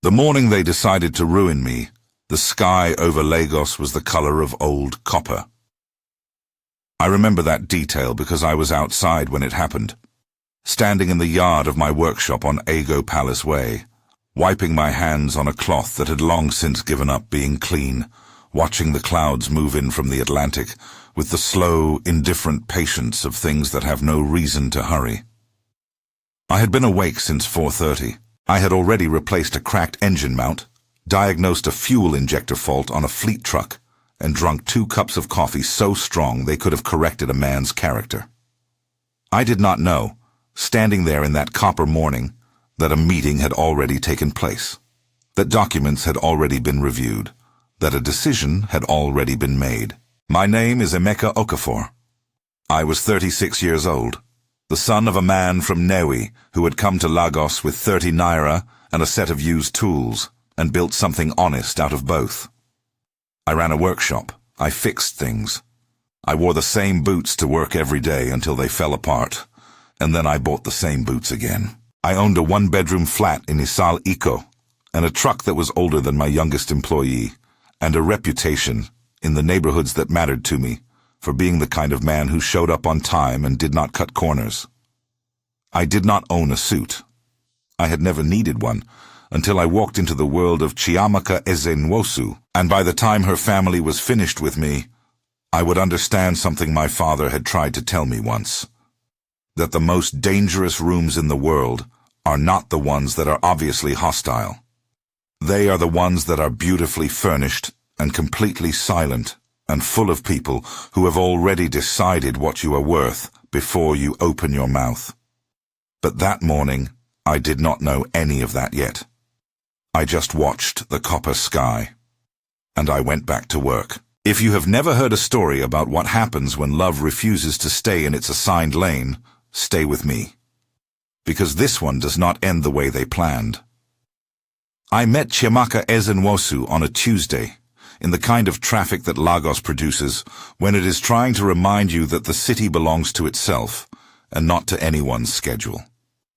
The morning they decided to ruin me, the sky over Lagos was the color of old copper. I remember that detail because I was outside when it happened, standing in the yard of my workshop on Ago Palace Way, wiping my hands on a cloth that had long since given up being clean, watching the clouds move in from the Atlantic with the slow, indifferent patience of things that have no reason to hurry. I had been awake since 4:30. I had already replaced a cracked engine mount, diagnosed a fuel injector fault on a fleet truck, and drunk 2 cups of coffee so strong they could have corrected a man's character. I did not know, standing there in that copper morning, that a meeting had already taken place, that documents had already been reviewed, that a decision had already been made. My name is Emeka Okafor. I was 36 years old, the son of a man from Newi who had come to Lagos with 30 naira and a set of used tools and built something honest out of both. I ran a workshop. I fixed things. I wore the same boots to work every day until they fell apart, and then I bought the same boots again. I owned a 1-bedroom flat in Isal Iko, and a truck that was older than my youngest employee, and a reputation in the neighborhoods that mattered to me for being the kind of man who showed up on time and did not cut corners. I did not own a suit. I had never needed one until I walked into the world of Chiamaka Ezenwosu, and by the time her family was finished with me, I would understand something my father had tried to tell me once, that the most dangerous rooms in the world are not the ones that are obviously hostile. They are the ones that are beautifully furnished and completely silent and full of people who have already decided what you are worth before you open your mouth. But that morning, I did not know any of that yet. I just watched the copper sky, and I went back to work. If you have never heard a story about what happens when love refuses to stay in its assigned lane, stay with me, because this one does not end the way they planned. I met Chiamaka Ezenwosu on a Tuesday, in the kind of traffic that Lagos produces when it is trying to remind you that the city belongs to itself and not to anyone's schedule.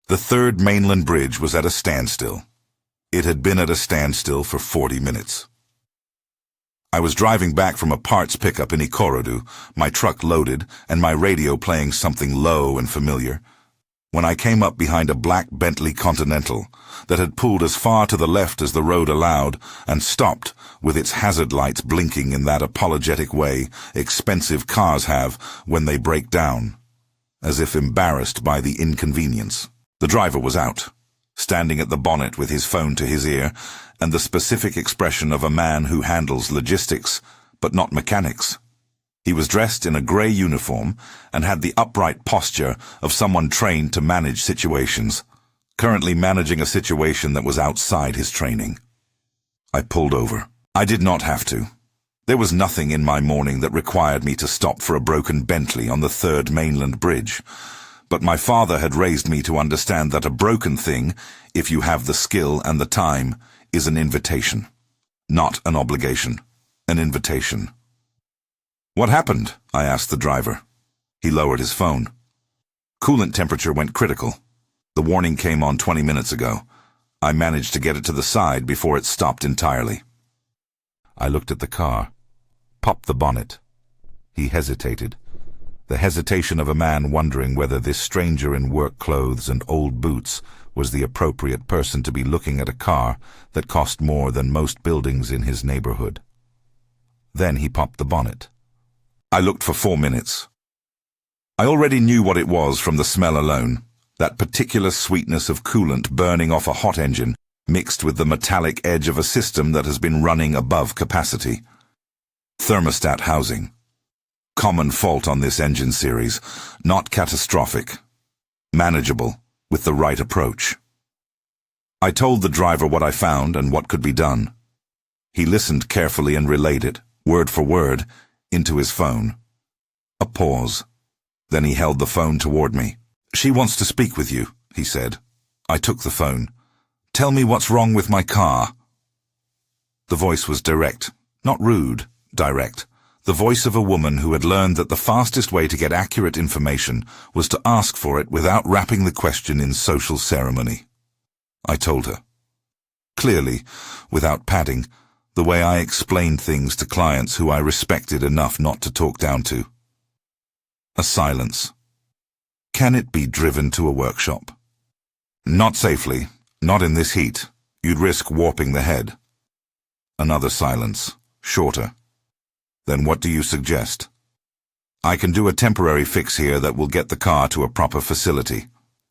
The 3rd mainland bridge was at a standstill. It had been at a standstill for 40 minutes. I was driving back from a parts pickup in Ikorodu, my truck loaded and my radio playing something low and familiar, when I came up behind a black Bentley Continental that had pulled as far to the left as the road allowed and stopped with its hazard lights blinking in that apologetic way expensive cars have when they break down, as if embarrassed by the inconvenience. The driver was out, standing at the bonnet with his phone to his ear and the specific expression of a man who handles logistics, but not mechanics. He was dressed in a grey uniform and had the upright posture of someone trained to manage situations, currently managing a situation that was outside his training. I pulled over. I did not have to. There was nothing in my morning that required me to stop for a broken Bentley on the 3rd mainland bridge, but my father had raised me to understand that a broken thing, if you have the skill and the time, is an invitation. Not an obligation. An invitation. "What happened?" I asked the driver. He lowered his phone. Coolant temperature went critical. The warning came on 20 minutes ago. I managed to get it to the side before it stopped entirely. I looked at the car, popped the bonnet. He hesitated. The hesitation of a man wondering whether this stranger in work clothes and old boots was the appropriate person to be looking at a car that cost more than most buildings in his neighborhood. Then he popped the bonnet. I looked for 4 minutes. I already knew what it was from the smell alone, that particular sweetness of coolant burning off a hot engine mixed with the metallic edge of a system that has been running above capacity. Thermostat housing. Common fault on this engine series, not catastrophic. Manageable, with the right approach. I told the driver what I found and what could be done. He listened carefully and relayed it, word for word, into his phone. A pause. Then he held the phone toward me. "She wants to speak with you," he said. I took the phone. "Tell me what's wrong with my car." The voice was direct, not rude, direct. The voice of a woman who had learned that the fastest way to get accurate information was to ask for it without wrapping the question in social ceremony. I told her. clearly, without padding, the way I explained things to clients who I respected enough not to talk down to. A silence. Can it be driven to a workshop? Not safely, not in this heat. You'd risk warping the head. Another silence, shorter. Then what do you suggest? I can do a temporary fix here that will get the car to a proper facility.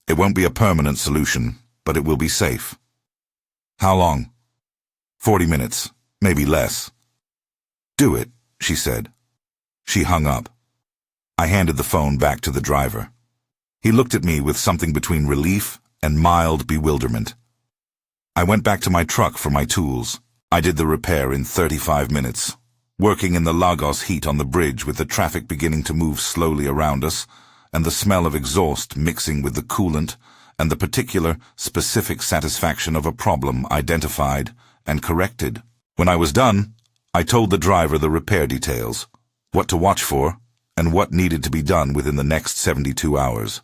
It won't be a permanent solution, but it will be safe. How long? 40 minutes, maybe less. Do it, she said. She hung up. I handed the phone back to the driver. He looked at me with something between relief and mild bewilderment. I went back to my truck for my tools. I did the repair in 35 minutes, working in the Lagos heat on the bridge with the traffic beginning to move slowly around us, and the smell of exhaust mixing with the coolant, and the particular, specific satisfaction of a problem identified and corrected. When I was done, I told the driver the repair details, what to watch for, and what needed to be done within the next 72 hours.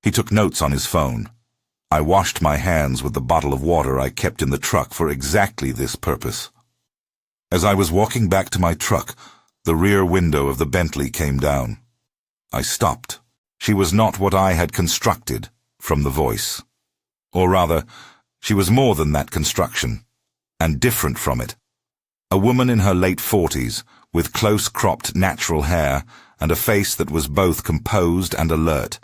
He took notes on his phone. I washed my hands with the bottle of water I kept in the truck for exactly this purpose. As I was walking back to my truck, the rear window of the Bentley came down. I stopped. She was not what I had constructed from the voice. Or rather, she was more than that construction, and different from it. A woman in her late 40s, with close-cropped natural hair and a face that was both composed and alert.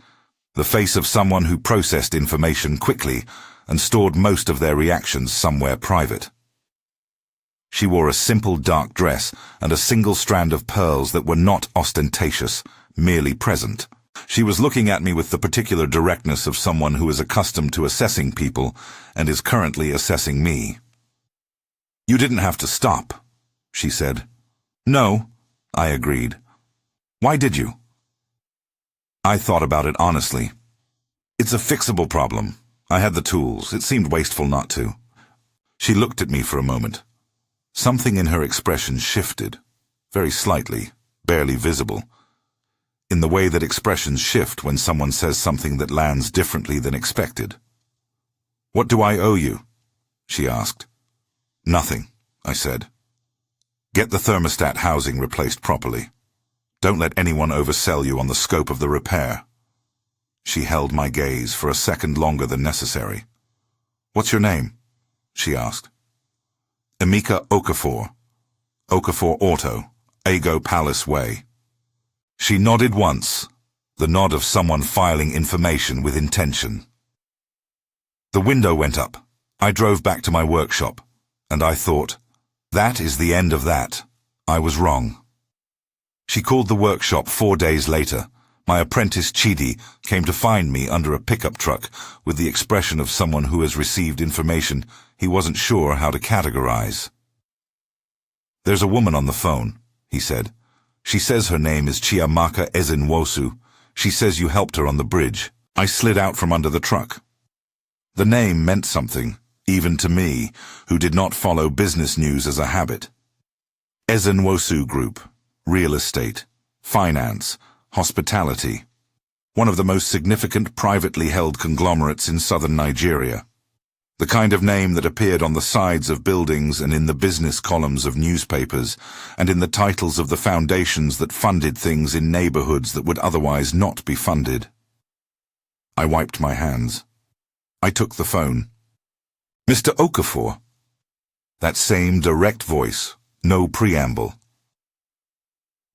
The face of someone who processed information quickly and stored most of their reactions somewhere private. She wore a simple dark dress and a single strand of pearls that were not ostentatious, merely present. She was looking at me with the particular directness of someone who is accustomed to assessing people and is currently assessing me. "You didn't have to stop," she said. "No," I agreed. "Why did you?" I thought about it honestly. It's a fixable problem. I had the tools. It seemed wasteful not to. She looked at me for a moment. Something in her expression shifted, very slightly, barely visible, in the way that expressions shift when someone says something that lands differently than expected. "What do I owe you?" she asked. "Nothing," I said. "Get the thermostat housing replaced properly. Don't let anyone oversell you on the scope of the repair." She held my gaze for a second longer than necessary. "What's your name?" she asked. "Emeka Okafor. Okafor Auto, Ago Palace Way." She nodded once, the nod of someone filing information with intention. The window went up. I drove back to my workshop, and I thought, that is the end of that. I was wrong. She called the workshop 4 days later. My apprentice Chidi came to find me under a pickup truck with the expression of someone who has received information he wasn't sure how to categorize. "There's a woman on the phone," he said. "She says her name is Chiamaka Ezinwosu. She says you helped her on the bridge." I slid out from under the truck. The name meant something, even to me, who did not follow business news as a habit. Ezinwosu Group. Real estate, finance, hospitality. One of the most significant privately held conglomerates in southern Nigeria. The kind of name that appeared on the sides of buildings and in the business columns of newspapers, and in the titles of the foundations that funded things in neighborhoods that would otherwise not be funded. I wiped my hands. I took the phone. "Mr. Okafor?" That same direct voice, no preamble.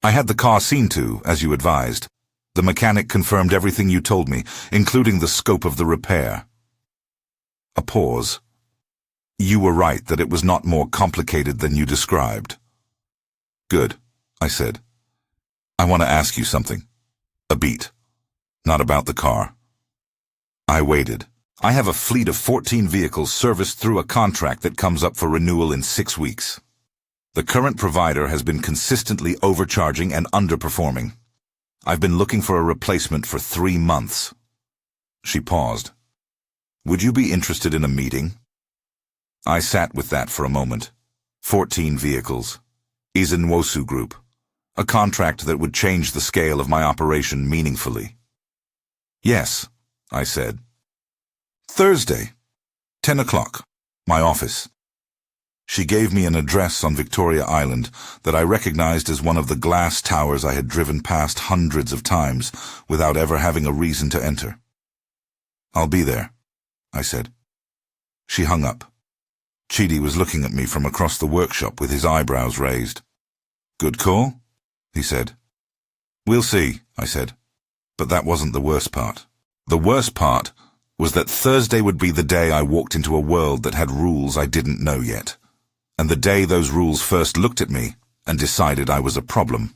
"I had the car seen to, as you advised. The mechanic confirmed everything you told me, including the scope of the repair." A pause. "You were right that it was not more complicated than you described." "Good," I said. "I want to ask you something. A beat. Not about the car." I waited. "I have a fleet of 14 vehicles serviced through a contract that comes up for renewal in 6 weeks. The current provider has been consistently overcharging and underperforming. I've been looking for a replacement for 3 months." She paused. "Would you be interested in a meeting?" I sat with that for a moment. 14 vehicles. Ezinwosu Group. A contract that would change the scale of my operation meaningfully. "Yes," I said. "Thursday, 10 o'clock. My office. She gave me an address on Victoria Island that I recognized as one of the glass towers I had driven past hundreds of times without ever having a reason to enter. "I'll be there," I said. She hung up. Chidi was looking at me from across the workshop with his eyebrows raised. "Good call," he said. "We'll see," I said. But that wasn't the worst part. The worst part was that Thursday would be the day I walked into a world that had rules I didn't know yet, and the day those rules first looked at me and decided I was a problem.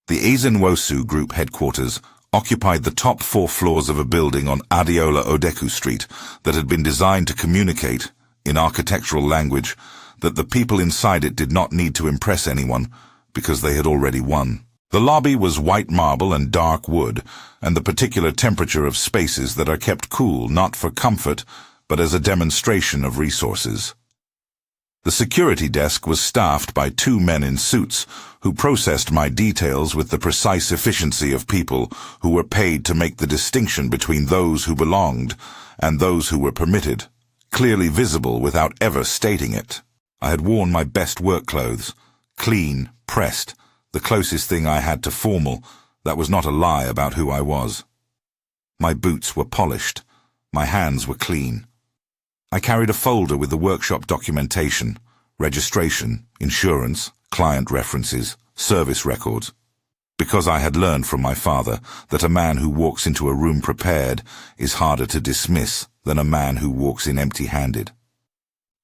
The Ezinwosu Group headquarters occupied the top 4 floors of a building on Adeola Odeku Street that had been designed to communicate, in architectural language, that the people inside it did not need to impress anyone because they had already won. The lobby was white marble and dark wood, and the particular temperature of spaces that are kept cool not for comfort, but as a demonstration of resources. The security desk was staffed by 2 men in suits who processed my details with the precise efficiency of people who were paid to make the distinction between those who belonged and those who were permitted, clearly visible without ever stating it. I had worn my best work clothes, clean, pressed, the closest thing I had to formal that was not a lie about who I was. My boots were polished. My hands were clean. I carried a folder with the workshop documentation, registration, insurance, client references, service records, because I had learned from my father that a man who walks into a room prepared is harder to dismiss than a man who walks in empty-handed.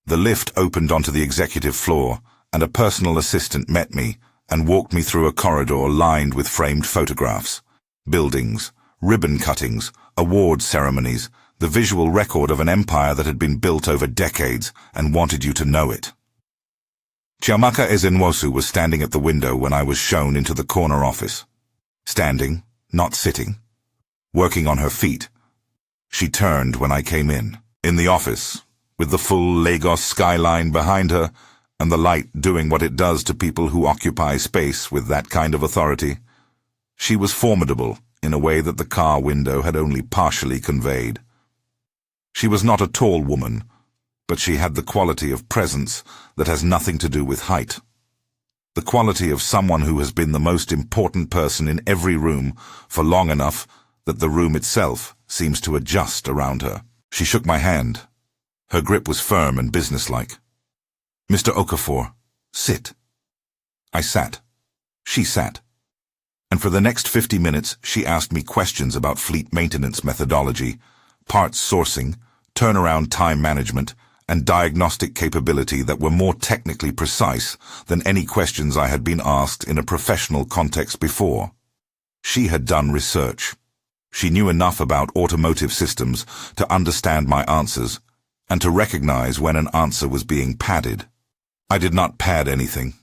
The lift opened onto the executive floor, and a personal assistant met me and walked me through a corridor lined with framed photographs, buildings, ribbon cuttings, award ceremonies, the visual record of an empire that had been built over decades and wanted you to know it. Chiamaka Ezinwosu was standing at the window when I was shown into the corner office. Standing, not sitting. Working on her feet. She turned when I came in. In the office, with the full Lagos skyline behind her, and the light doing what it does to people who occupy space with that kind of authority, she was formidable in a way that the car window had only partially conveyed. She was not a tall woman, but she had the quality of presence that has nothing to do with height. The quality of someone who has been the most important person in every room for long enough that the room itself seems to adjust around her. She shook my hand. Her grip was firm and businesslike. "Mr. Okafor, sit." I sat. She sat. And for the next 50 minutes she asked me questions about fleet maintenance methodology, parts sourcing, turnaround time management, and diagnostic capability that were more technically precise than any questions I had been asked in a professional context before. She had done research. She knew enough about automotive systems to understand my answers and to recognize when an answer was being padded. I did not pad anything.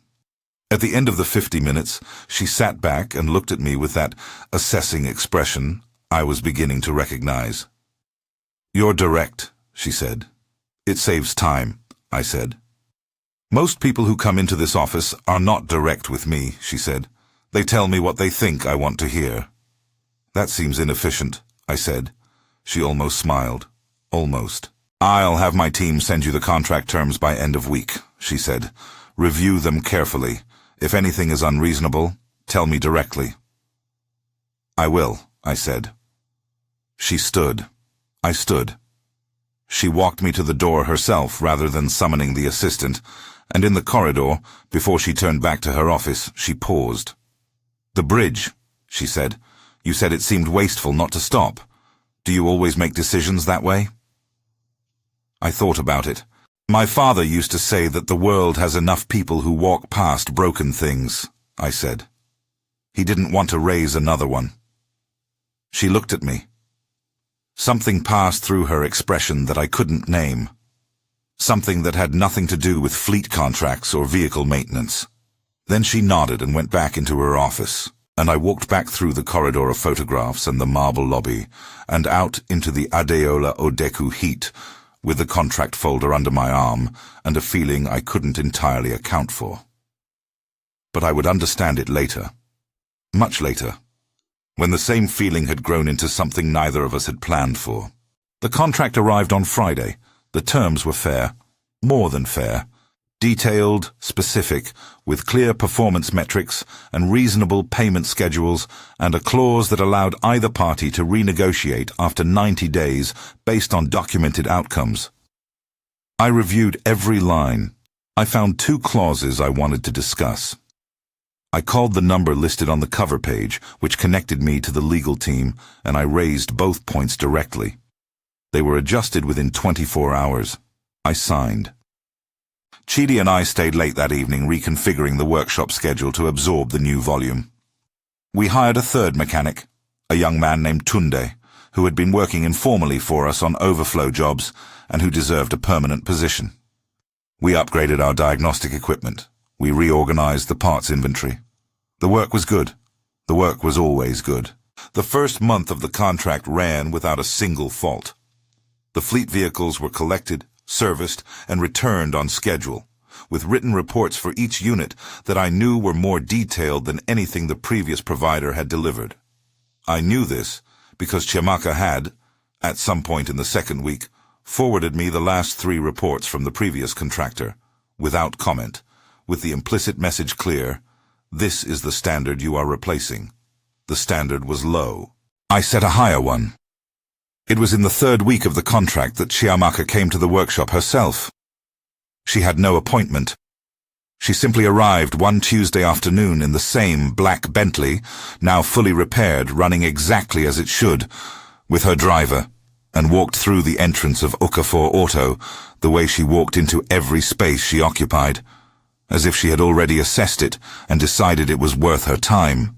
At the end of the 50 minutes, she sat back and looked at me with that assessing expression I was beginning to recognize. "You're direct," she said. "It saves time," I said. "Most people who come into this office are not direct with me," she said. "They tell me what they think I want to hear." "That seems inefficient," I said. She almost smiled. Almost. "I'll have my team send you the contract terms by end of week," she said. "Review them carefully. If anything is unreasonable, tell me directly." "I will," I said. She stood. I stood. She walked me to the door herself rather than summoning the assistant, and in the corridor, before she turned back to her office, she paused. "The bridge," she said. "You said it seemed wasteful not to stop. Do you always make decisions that way?" I thought about it. "My father used to say that the world has enough people who walk past broken things," I said. He didn't want to raise another one. She looked at me. Something passed through her expression that I couldn't name. Something that had nothing to do with fleet contracts or vehicle maintenance. Then she nodded and went back into her office, and I walked back through the corridor of photographs and the marble lobby, and out into the Adeola Odeku heat, with the contract folder under my arm and a feeling I couldn't entirely account for. But I would understand it later. Much later. When the same feeling had grown into something neither of us had planned for. The contract arrived on Friday, The terms were fair, more than fair, detailed, specific, with clear performance metrics and reasonable payment schedules, and a clause that allowed either party to renegotiate after 90 days based on documented outcomes. I reviewed every line. I found 2 clauses I wanted to discuss. I called the number listed on the cover page, which connected me to the legal team, and I raised both points directly. They were adjusted within 24 hours. I signed. Chidi and I stayed late that evening reconfiguring the workshop schedule to absorb the new volume. We hired a third mechanic, a young man named Tunde, who had been working informally for us on overflow jobs and who deserved a permanent position. We upgraded our diagnostic equipment. We reorganized the parts inventory. The work was good. The work was always good. The first month of the contract ran without a single fault. The fleet vehicles were collected, serviced, and returned on schedule, with written reports for each unit that I knew were more detailed than anything the previous provider had delivered. I knew this because Emeka had, at some point in the second week, forwarded me the last 3 reports from the previous contractor, without comment, with the implicit message clear: this is the standard you are replacing. The standard was low. I set a higher one. It was in the 3rd week of the contract that Emeka came to the workshop herself. She had no appointment. She simply arrived one Tuesday afternoon in the same black Bentley, now fully repaired, running exactly as it should, with her driver, and walked through the entrance of Okafor Auto the way she walked into every space she occupied, as if she had already assessed it and decided it was worth her time.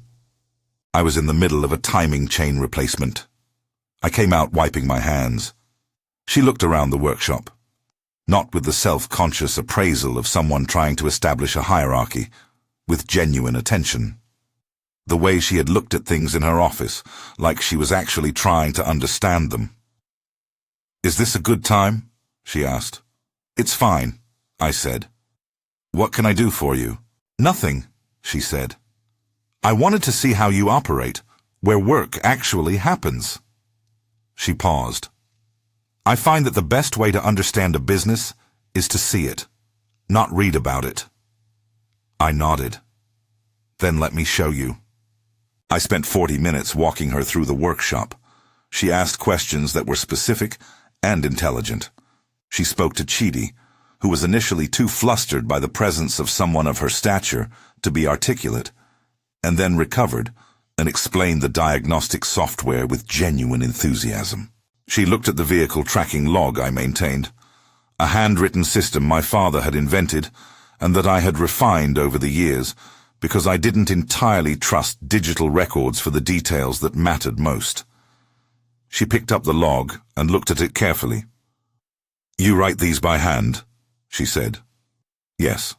I was in the middle of a timing chain replacement. I came out wiping my hands. She looked around the workshop, not with the self-conscious appraisal of someone trying to establish a hierarchy, with genuine attention. The way she had looked at things in her office, like she was actually trying to understand them. "Is this a good time?" she asked. "It's fine," I said. "What can I do for you?" "Nothing," she said. "I wanted to see how you operate, where work actually happens." She paused. "I find that the best way to understand a business is to see it, not read about it." I nodded. "Then let me show you." I spent 40 minutes walking her through the workshop. She asked questions that were specific and intelligent. She spoke to Chidi, who was initially too flustered by the presence of someone of her stature to be articulate, and then recovered and explained the diagnostic software with genuine enthusiasm. She looked at the vehicle tracking log I maintained, a handwritten system my father had invented and that I had refined over the years because I didn't entirely trust digital records for the details that mattered most. She picked up the log and looked at it carefully. "You write these by hand?" she said. "Yes."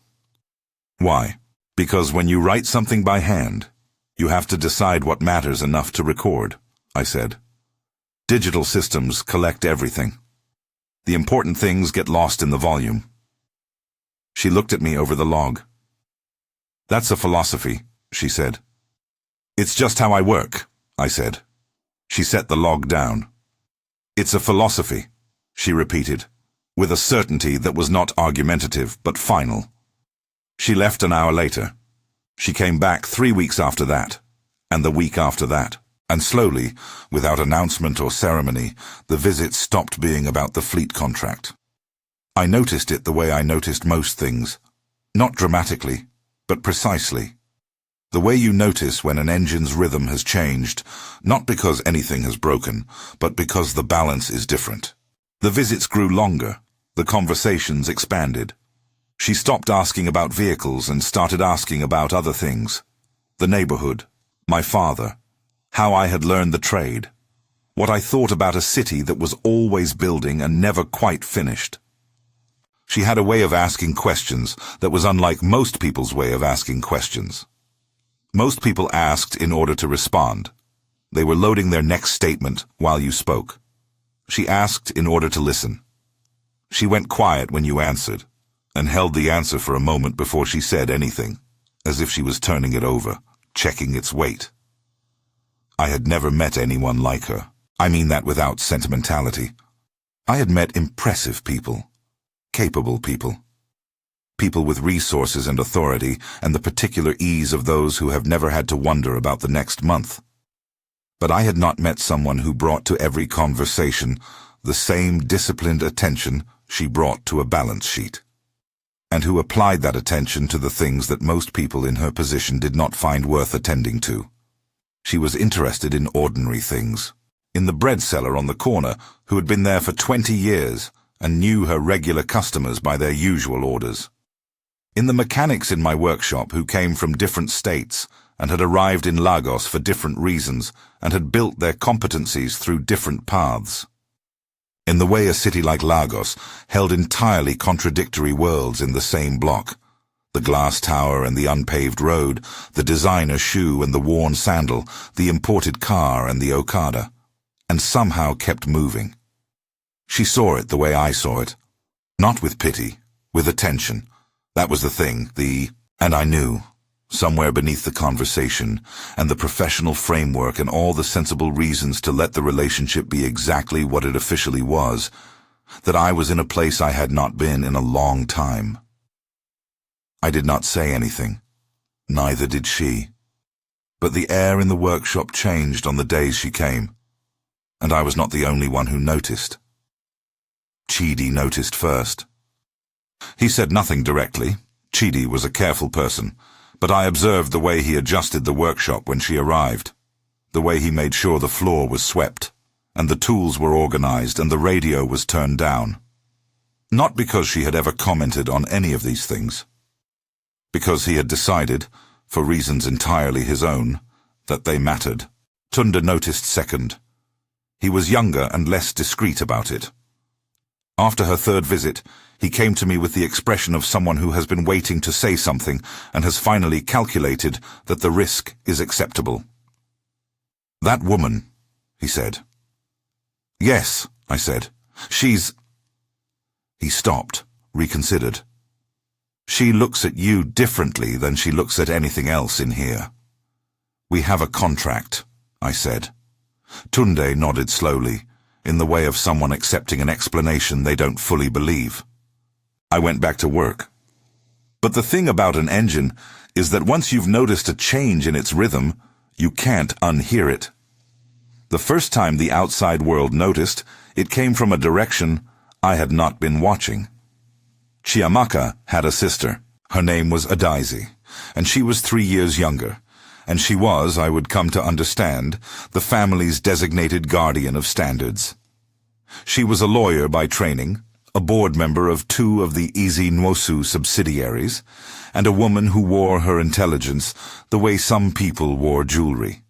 "Why?" "Because when you write something by hand, you have to decide what matters enough to record," I said. "Digital systems collect everything. The important things get lost in the volume." She looked at me over the log. "That's a philosophy," she said. "It's just how I work," I said. She set the log down. "It's a philosophy," she repeated, with a certainty that was not argumentative but final. She left an hour later. She came back 3 weeks after that, and the week after that, and slowly, without announcement or ceremony, the visits stopped being about the fleet contract. I noticed it the way I noticed most things, not dramatically, but precisely. The way you notice when an engine's rhythm has changed, not because anything has broken, but because the balance is different. The visits grew longer, the conversations expanded. She stopped asking about vehicles and started asking about other things. The neighborhood, my father, how I had learned the trade, what I thought about a city that was always building and never quite finished. She had a way of asking questions that was unlike most people's way of asking questions. Most people asked in order to respond. They were loading their next statement while you spoke. She asked in order to listen. She went quiet when you answered, and held the answer for a moment before she said anything, as if she was turning it over, checking its weight. I had never met anyone like her. I mean that without sentimentality. I had met impressive people, capable people, people with resources and authority and the particular ease of those who have never had to wonder about the next month. But I had not met someone who brought to every conversation the same disciplined attention she brought to a balance sheet, and who applied that attention to the things that most people in her position did not find worth attending to. She was interested in ordinary things, in the bread seller on the corner who had been there for 20 years and knew her regular customers by their usual orders, in the mechanics in my workshop who came from different states and had arrived in Lagos for different reasons and had built their competencies through different paths, in the way a city like Lagos held entirely contradictory worlds in the same block, the glass tower and the unpaved road, the designer shoe and the worn sandal, the imported car and the Okada, and somehow kept moving. She saw it the way I saw it, not with pity, with attention. That was the thing, and I knew, somewhere beneath the conversation and the professional framework and all the sensible reasons to let the relationship be exactly what it officially was, that I was in a place I had not been in a long time. I did not say anything. Neither did she. But the air in the workshop changed on the days she came, and I was not the only one who noticed. Chidi noticed first. He said nothing directly. Chidi was a careful person, but I observed the way he adjusted the workshop when she arrived, the way he made sure the floor was swept, and the tools were organized and the radio was turned down. Not because she had ever commented on any of these things. Because he had decided, for reasons entirely his own, that they mattered. Tunde noticed second. He was younger and less discreet about it. After her third visit, he came to me with the expression of someone who has been waiting to say something and has finally calculated that the risk is acceptable. "That woman," he said. "Yes," I said. "She's—" He stopped, reconsidered. "She looks at you differently than she looks at anything else in here." "We have a contract," I said. Tunde nodded slowly, in the way of someone accepting an explanation they don't fully believe. I went back to work. But the thing about an engine is that once you've noticed a change in its rhythm, you can't unhear it. The first time the outside world noticed, it came from a direction I had not been watching. Chiamaka had a sister. Her name was Adaisi, and she was 3 years younger, and she was, I would come to understand, the family's designated guardian of standards. She was a lawyer by training, a board member of 2 of the Easy Nwosu subsidiaries, and a woman who wore her intelligence the way some people wore jewelry,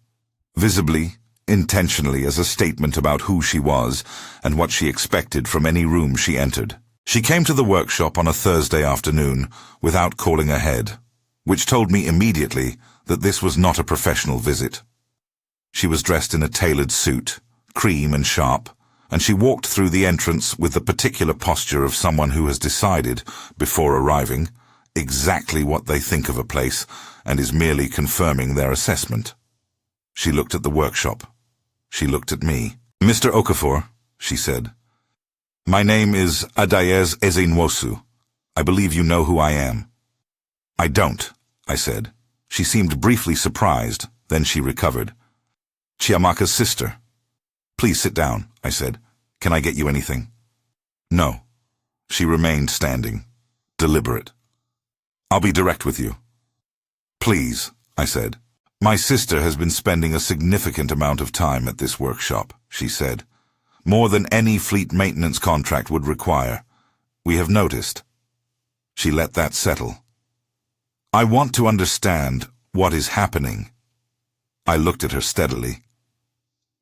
visibly, intentionally as a statement about who she was and what she expected from any room she entered. She came to the workshop on a Thursday afternoon without calling ahead, which told me immediately that this was not a professional visit. She was dressed in a tailored suit, cream and sharp, and she walked through the entrance with the particular posture of someone who has decided, before arriving, exactly what they think of a place and is merely confirming their assessment. She looked at the workshop. She looked at me. "Mr. Okafor," she said. "My name is Adayez Ezenwosu. I believe you know who I am." "I don't," I said. She seemed briefly surprised, then she recovered. "Chiamaka's sister." "Please sit down," I said. "Can I get you anything?" "No." She remained standing, deliberate. "I'll be direct with you." "Please," I said. "My sister has been spending a significant amount of time at this workshop," she said. "More than any fleet maintenance contract would require. We have noticed." She let that settle. "I want to understand what is happening." I looked at her steadily.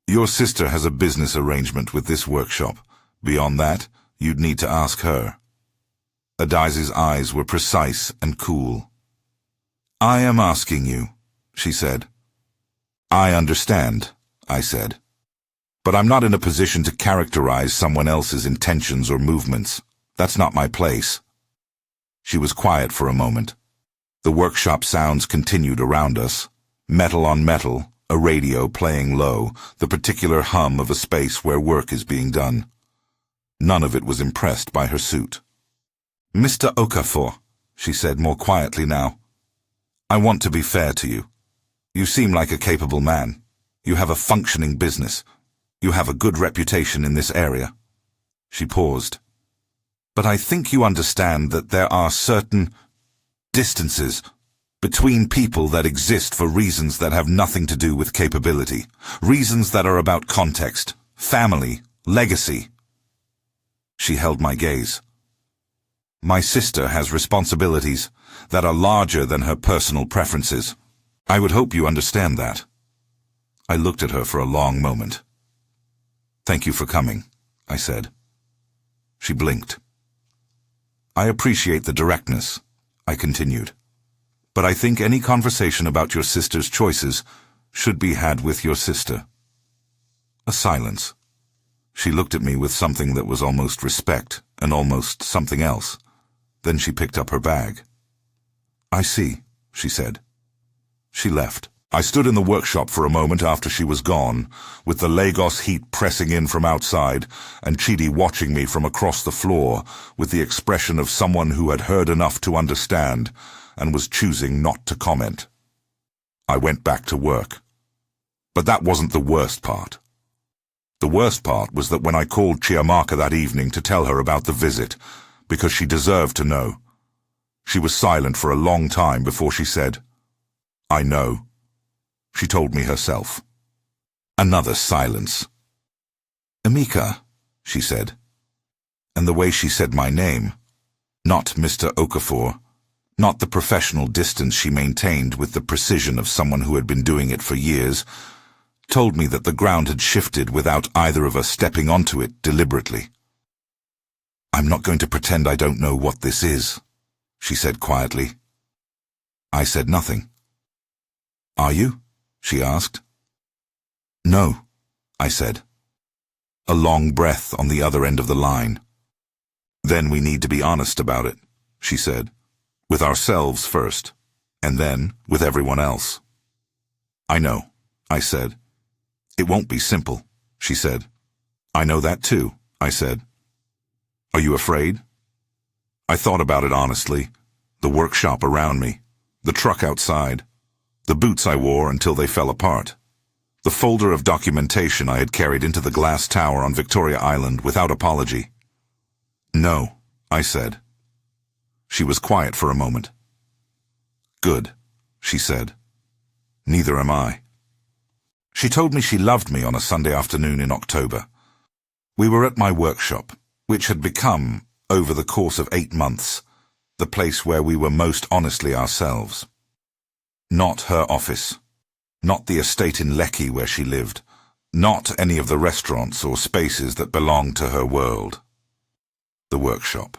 "Your sister has a business arrangement with this workshop. Beyond that, you'd need to ask her." Adaisi's eyes were precise and cool. "I am asking you," she said. "I understand," I said. "But I'm not in a position to characterize someone else's intentions or movements. That's not my place." She was quiet for a moment. The workshop sounds continued around us. Metal on metal, a radio playing low, the particular hum of a space where work is being done. None of it was impressed by her suit. "Mr. Okafor," she said more quietly now, "I want to be fair to you. You seem like a capable man. You have a functioning business. You have a good reputation in this area." She paused. "But I think you understand that there are certain distances between people that exist for reasons that have nothing to do with capability, reasons that are about context, family, legacy." She held my gaze. "My sister has responsibilities that are larger than her personal preferences. I would hope you understand that." I looked at her for a long moment. "Thank you for coming," I said. She blinked. "I appreciate the directness," I continued, "but I think any conversation about your sister's choices should be had with your sister." A silence. She looked at me with something that was almost respect and almost something else. Then she picked up her bag. "I see," she said. She left. I stood in the workshop for a moment after she was gone, with the Lagos heat pressing in from outside and Chidi watching me from across the floor with the expression of someone who had heard enough to understand and was choosing not to comment. I went back to work. But that wasn't the worst part. The worst part was that when I called Chiamaka that evening to tell her about the visit, because she deserved to know, she was silent for a long time before she said, "I know." She told me herself. Another silence. "Emeka," she said. And the way she said my name, not Mr. Okafor, not the professional distance she maintained with the precision of someone who had been doing it for years, told me that the ground had shifted without either of us stepping onto it deliberately. "I'm not going to pretend I don't know what this is," she said quietly. I said nothing. "Are you?" she asked. "No," I said. A long breath on the other end of the line. "Then we need to be honest about it," she said. "With ourselves first, and then with everyone else." "I know," I said. "It won't be simple," she said. "I know that too," I said. "Are you afraid?" I thought about it honestly. The workshop around me, the truck outside, the boots I wore until they fell apart, the folder of documentation I had carried into the glass tower on Victoria Island without apology. "No," I said. She was quiet for a moment. "Good," she said. "Neither am I." She told me she loved me on a Sunday afternoon in October. We were at my workshop, which had become, over the course of 8 months, the place where we were most honestly ourselves. Not her office, not the estate in Lekki where she lived, not any of the restaurants or spaces that belonged to her world. The workshop,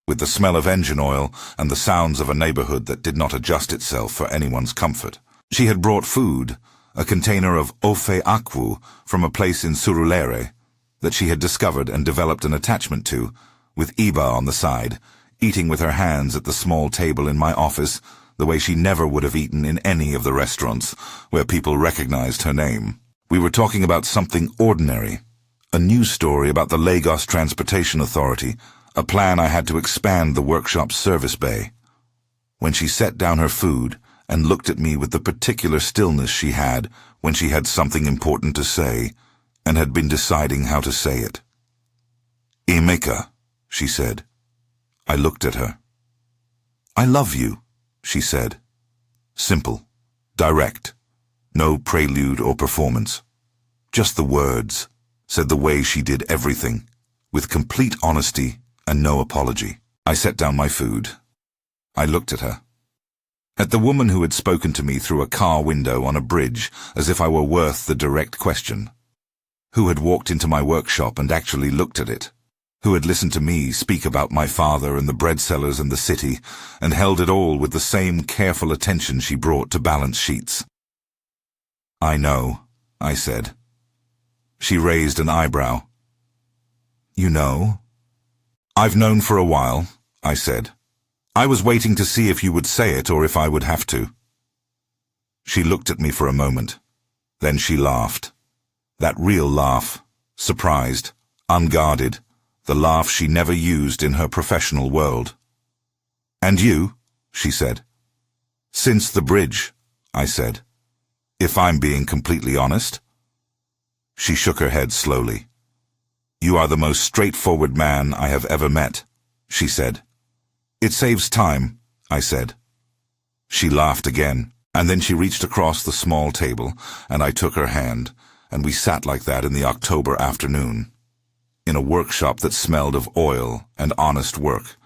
with the smell of engine oil and the sounds of a neighborhood that did not adjust itself for anyone's comfort. She had brought food, a container of ofe akwu from a place in Surulere that she had discovered and developed an attachment to, with Iba on the side, eating with her hands at the small table in my office, the way she never would have eaten in any of the restaurants where people recognized her name. We were talking about something ordinary, a news story about the Lagos Transportation Authority, a plan I had to expand the workshop's service bay. When she set down her food and looked at me with the particular stillness she had when she had something important to say and had been deciding how to say it. "Emeka," she said. I looked at her. "I love you," she said. Simple, direct, no prelude or performance. Just the words, said the way she did everything, with complete honesty and no apology. I set down my food. I looked at her. At the woman who had spoken to me through a car window on a bridge as if I were worth the direct question. Who had walked into my workshop and actually looked at it. Who had listened to me speak about my father and the bread sellers and the city, and held it all with the same careful attention she brought to balance sheets. "I know," I said. She raised an eyebrow. "You know?" "I've known for a while," I said. "I was waiting to see if you would say it or if I would have to." She looked at me for a moment. Then she laughed. That real laugh, surprised, unguarded, the laugh she never used in her professional world. "And you?" she said. "Since the bridge," I said. "If I'm being completely honest." She shook her head slowly. "You are the most straightforward man I have ever met," she said. "It saves time," I said. She laughed again, and then she reached across the small table, and I took her hand, and we sat like that in the October afternoon, in a workshop that smelled of oil and honest work,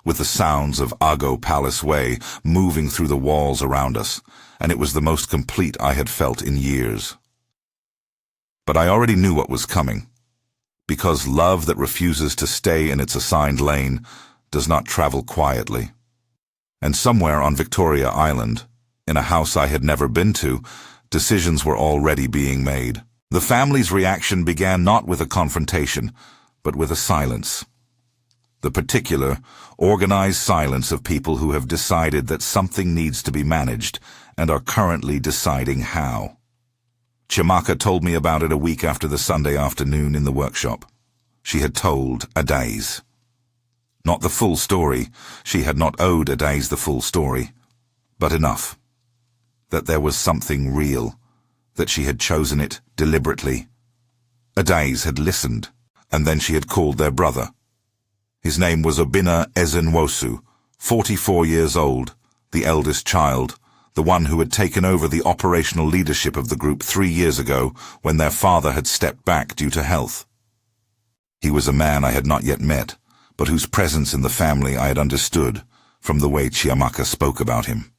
with the sounds of Ago Palace Way moving through the walls around us, and it was the most complete I had felt in years. But I already knew what was coming, because love that refuses to stay in its assigned lane does not travel quietly. And somewhere on Victoria Island, in a house I had never been to, decisions were already being made. The family's reaction began not with a confrontation, but with a silence. The particular, organized silence of people who have decided that something needs to be managed and are currently deciding how. Chiamaka told me about it a week after the Sunday afternoon in the workshop. She had told Adaze. Not the full story. She had not owed Adaze the full story, but enough. That there was something real, that she had chosen it deliberately. Adaze had listened, and then she had called their brother. His name was Obinna Ezenwosu, 44 years old, the eldest child, the one who had taken over the operational leadership of the group 3 years ago when their father had stepped back due to health. He was a man I had not yet met, but whose presence in the family I had understood from the way Chiamaka spoke about him.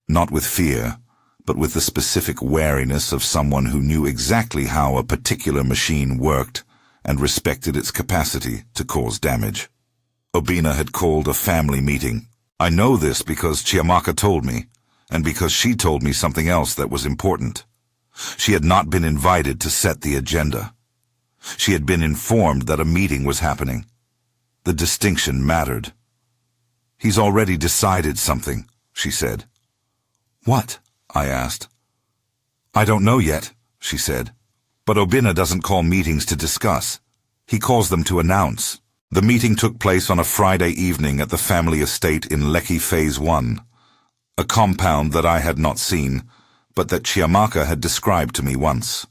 Not with fear, but with the specific wariness of someone who knew exactly how a particular machine worked and respected its capacity to cause damage. Obinna had called a family meeting. I know this because Chiamaka told me, and because she told me something else that was important. She had not been invited to set the agenda. She had been informed that a meeting was happening. The distinction mattered. "He's already decided something," she said. "What?" I asked. "I don't know yet," she said. "But Obinna doesn't call meetings to discuss. He calls them to announce." The meeting took place on a Friday evening at the family estate in Lekki Phase 1, a compound that I had not seen, but that Chiamaka had described to me once.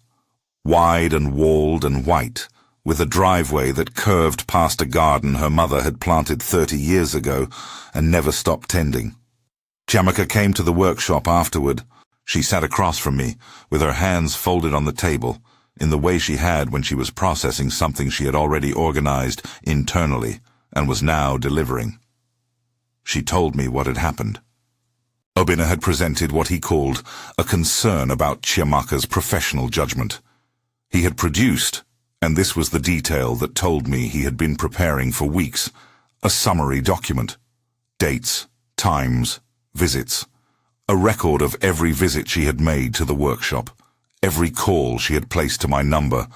Wide and walled and white, with a driveway that curved past a garden her mother had planted 30 years ago and never stopped tending. Chiamaka came to the workshop afterward. She sat across from me, with her hands folded on the table, in the way she had when she was processing something she had already organized internally and was now delivering. She told me what had happened. Obinna had presented what he called a concern about Chiamaka's professional judgment. He had produced, and this was the detail that told me he had been preparing for weeks, a summary document. Dates, times, visits. A record of every visit she had made to the workshop, every call she had placed to my number,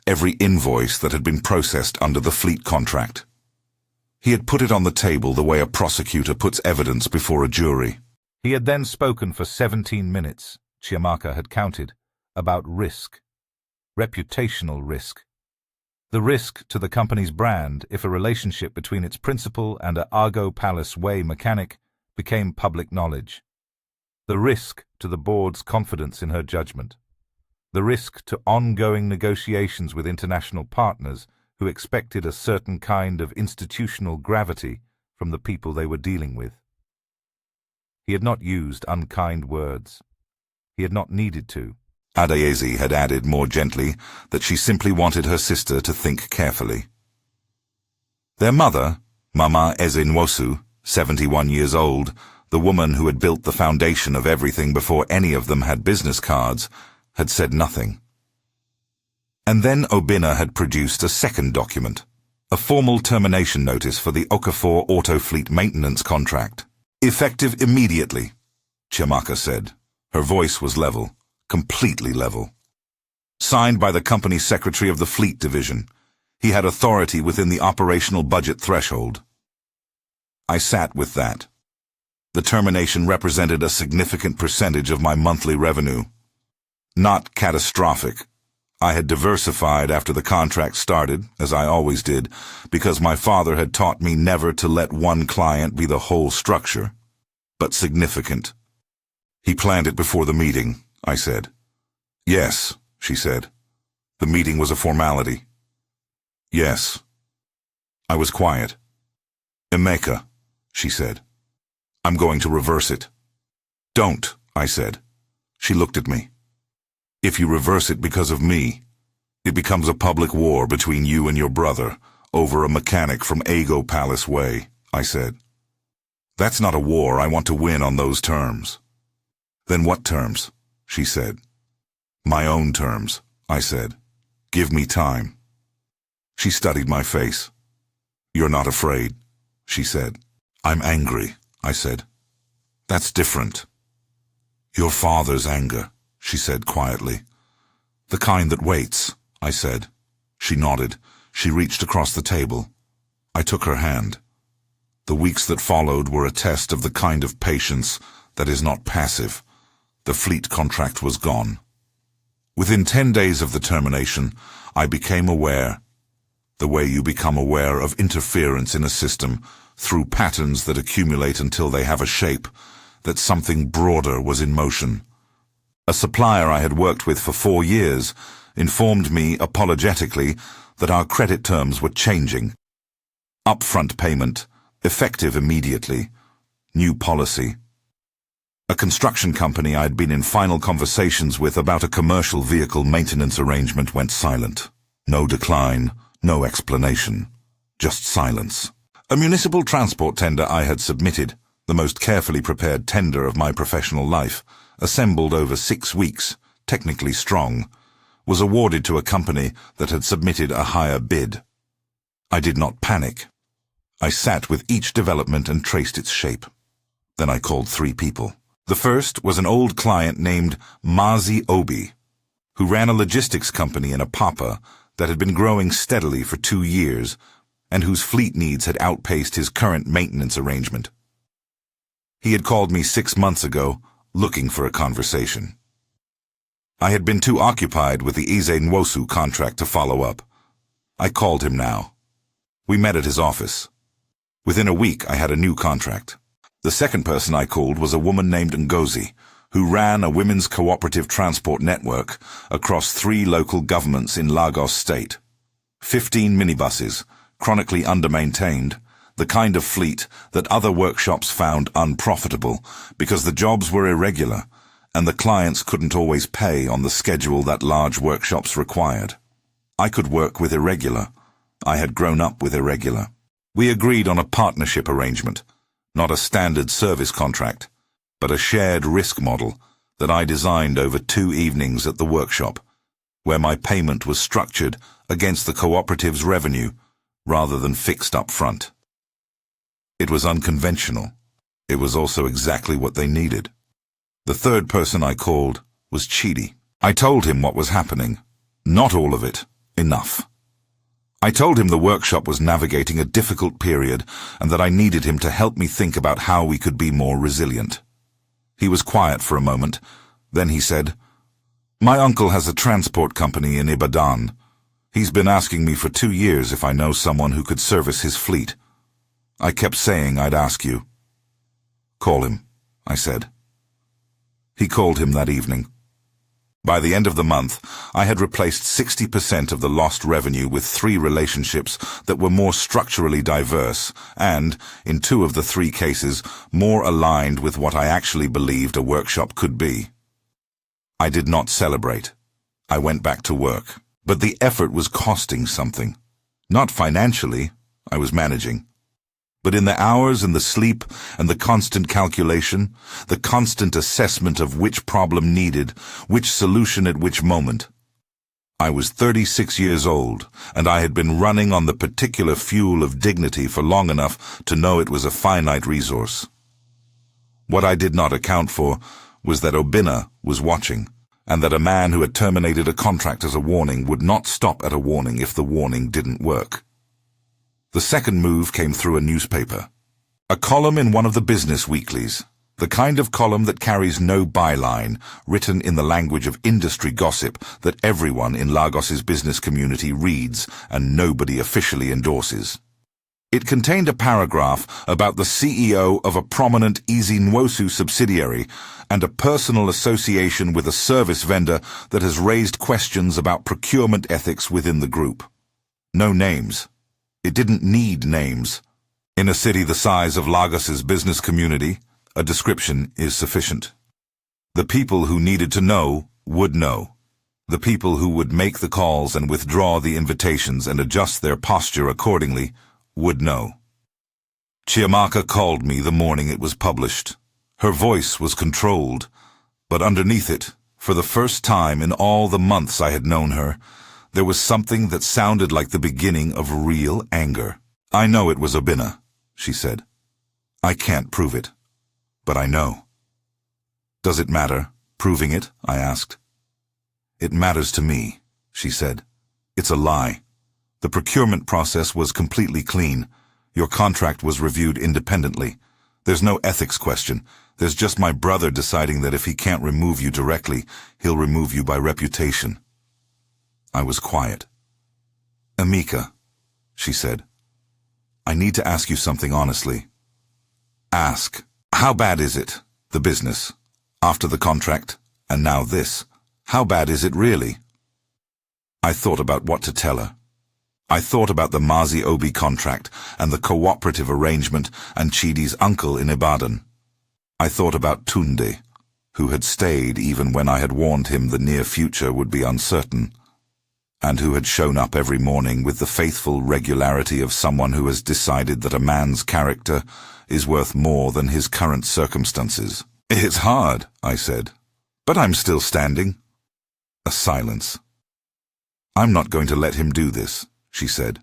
every invoice that had been processed under the fleet contract. He had put it on the table the way a prosecutor puts evidence before a jury. He had then spoken for 17 minutes, Chiamaka had counted, about risk. Reputational risk. The risk to the company's brand if a relationship between its principal and a Ago Palace Way mechanic became public knowledge. The risk to the board's confidence in her judgment. The risk to ongoing negotiations with international partners who expected a certain kind of institutional gravity from the people they were dealing with. He had not used unkind words. He had not needed to. Adaeze had added more gently that she simply wanted her sister to think carefully. Their mother, Mama Ezenwosu, 71 years old, the woman who had built the foundation of everything before any of them had business cards, had said nothing. And then Obinna had produced a second document, a formal termination notice for the Okafor Autofleet maintenance contract. "Effective immediately," Chiamaka said. Her voice was level, completely level. Signed by the company secretary of the fleet division. He had authority within the operational budget threshold. I sat with that. The termination represented a significant percentage of my monthly revenue. Not catastrophic. I had diversified after the contract started, as I always did, because my father had taught me never to let one client be the whole structure, but significant. He planned it before the meeting, I said. Yes, she said. The meeting was a formality. Yes. I was quiet. Emeka, she said. I'm going to reverse it. Don't, I said. She looked at me. If you reverse it because of me, it becomes a public war between you and your brother over a mechanic from Ago Palace Way, I said. That's not a war I want to win on those terms. Then what terms? She said. My own terms, I said. Give me time. She studied my face. You're not afraid, she said. I'm angry, I said. That's different. Your father's anger, she said quietly. The kind that waits, I said. She nodded. She reached across the table. I took her hand. The weeks that followed were a test of the kind of patience that is not passive. The fleet contract was gone. Within 10 days of the termination, I became aware, the way you become aware of interference in a system through patterns that accumulate until they have a shape, that something broader was in motion. A supplier I had worked with for 4 years informed me apologetically that our credit terms were changing. Upfront payment, effective immediately, new policy. A construction company I'd been in final conversations with about a commercial vehicle maintenance arrangement went silent. No decline, no explanation, just silence. A municipal transport tender I had submitted, the most carefully prepared tender of my professional life, assembled over 6 weeks, technically strong, was awarded to a company that had submitted a higher bid. I did not panic. I sat with each development and traced its shape. Then I called 3 people. The first was an old client named Mazi Obi, who ran a logistics company in Apapa that had been growing steadily for 2 years and whose fleet needs had outpaced his current maintenance arrangement. He had called me 6 months ago, looking for a conversation. I had been too occupied with the Ize Nwosu contract to follow up. I called him now. We met at his office. Within a week, I had a new contract. The second person I called was a woman named Ngozi, who ran a women's cooperative transport network across 3 local governments in Lagos State. 15 minibuses, chronically undermaintained, the kind of fleet that other workshops found unprofitable because the jobs were irregular and the clients couldn't always pay on the schedule that large workshops required. I could work with irregular. I had grown up with irregular. We agreed on a partnership arrangement, not a standard service contract, but a shared risk model that I designed over 2 evenings at the workshop, where my payment was structured against the cooperative's revenue rather than fixed up front. It was unconventional. It was also exactly what they needed. The third person I called was Chidi. I told him what was happening. Not all of it. Enough. I told him the workshop was navigating a difficult period and that I needed him to help me think about how we could be more resilient. He was quiet for a moment. Then he said, "My uncle has a transport company in Ibadan. He's been asking me for 2 years if I know someone who could service his fleet. I kept saying I'd ask you." "Call him," I said. He called him that evening. By the end of the month, I had replaced 60% of the lost revenue with 3 relationships that were more structurally diverse and, in 2 of the 3 cases, more aligned with what I actually believed a workshop could be. I did not celebrate. I went back to work. But the effort was costing something. Not financially, I was managing. But in the hours and the sleep and the constant calculation, the constant assessment of which problem needed, which solution at which moment. I was 36 years old, and I had been running on the particular fuel of dignity for long enough to know it was a finite resource. What I did not account for was that Obinna was watching, and that a man who had terminated a contract as a warning would not stop at a warning if the warning didn't work. The second move came through a newspaper. A column in one of the business weeklies. The kind of column that carries no byline, written in the language of industry gossip that everyone in Lagos's business community reads and nobody officially endorses. It contained a paragraph about the CEO of a prominent Izinwosu subsidiary and a personal association with a service vendor that has raised questions about procurement ethics within the group. No names. It didn't need names. In a city the size of Lagos's business community, a description is sufficient. The people who needed to know would know. The people who would make the calls and withdraw the invitations and adjust their posture accordingly would know. Chiamaka called me the morning it was published. Her voice was controlled, but underneath it, for the first time in all the months I had known her, there was something that sounded like the beginning of real anger. "I know it was Obinna," she said. "I can't prove it, but I know." "Does it matter, proving it?" I asked. "It matters to me," she said. "It's a lie. The procurement process was completely clean. Your contract was reviewed independently. There's no ethics question. There's just my brother deciding that if he can't remove you directly, he'll remove you by reputation." I was quiet. "Emeka," she said, "I need to ask you something honestly." "Ask. How bad is it, the business? After the contract, and now this. How bad is it really?" I thought about what to tell her. I thought about the Mazi Obi contract and the cooperative arrangement and Chidi's uncle in Ibadan. I thought about Tunde, who had stayed even when I had warned him the near future would be uncertain, and who had shown up every morning with the faithful regularity of someone who has decided that a man's character is worth more than his current circumstances. "It's hard," I said, "but I'm still standing." A silence. "I'm not going to let him do this," she said.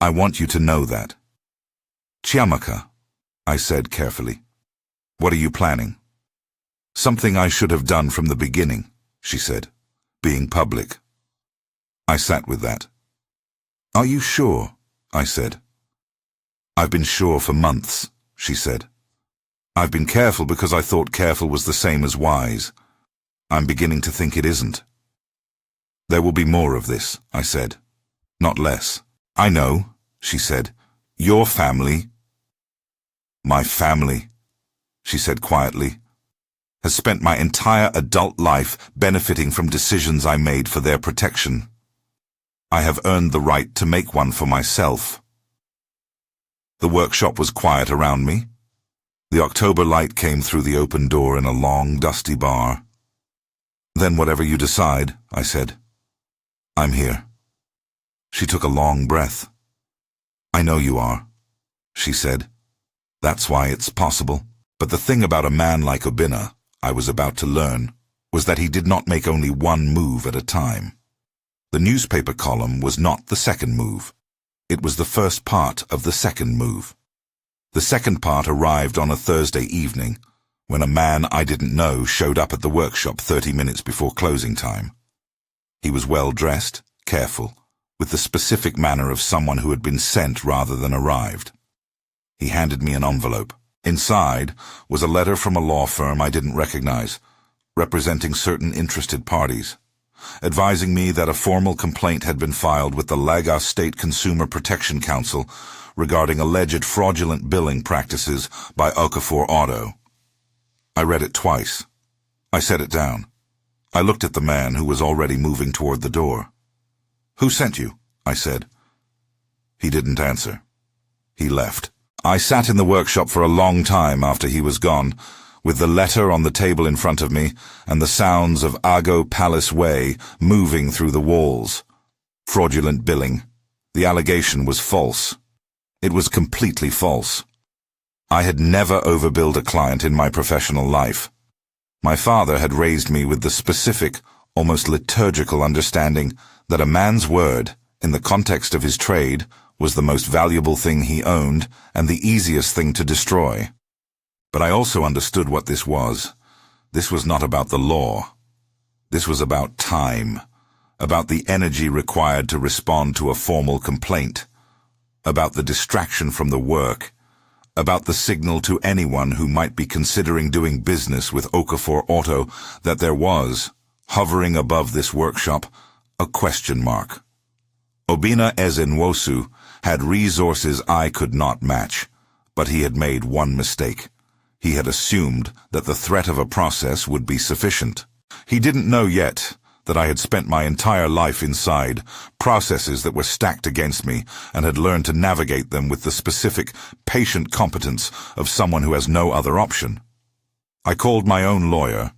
"I want you to know that." "Chiamaka," I said carefully, "what are you planning?" "Something I should have done from the beginning," she said, "being public." I sat with that. "Are you sure?" I said. "I've been sure for months," she said. "I've been careful because I thought careful was the same as wise. I'm beginning to think it isn't." "There will be more of this," I said. "Not less." "I know," she said. "Your family—" "My family," she said quietly, "has spent my entire adult life benefiting from decisions I made for their protection. I have earned the right to make one for myself." The workshop was quiet around me. The October light came through the open door in a long, dusty bar. "Then whatever you decide," I said. "I'm here." She took a long breath. "I know you are," she said. "That's why it's possible." But the thing about a man like Obinna, I was about to learn, was that he did not make only one move at a time. The newspaper column was not the second move. It was the first part of the second move. The second part arrived on a Thursday evening, when a man I didn't know showed up at the workshop 30 minutes before closing time. He was well-dressed, careful, with the specific manner of someone who had been sent rather than arrived. He handed me an envelope. Inside was a letter from a law firm I didn't recognize, representing certain interested parties, advising me that a formal complaint had been filed with the Lagos State Consumer Protection Council regarding alleged fraudulent billing practices by Okafor Auto. I read it twice. I set it down. I looked at the man who was already moving toward the door. "Who sent you?" I said. He didn't answer. He left. I sat in the workshop for a long time after he was gone, with the letter on the table in front of me and the sounds of Ago Palace Way moving through the walls. Fraudulent billing. The allegation was false. It was completely false. I had never overbilled a client in my professional life. My father had raised me with the specific, almost liturgical understanding that a man's word, in the context of his trade, was the most valuable thing he owned and the easiest thing to destroy. But I also understood what this was. This was not about the law. This was about time, about the energy required to respond to a formal complaint, about the distraction from the work, about the signal to anyone who might be considering doing business with Okafor Auto that there was, hovering above this workshop, a question mark. Obina Ezenwosu had resources I could not match, but he had made one mistake. He had assumed that the threat of a process would be sufficient. He didn't know yet that I had spent my entire life inside processes that were stacked against me and had learned to navigate them with the specific, patient competence of someone who has no other option. I called my own lawyer,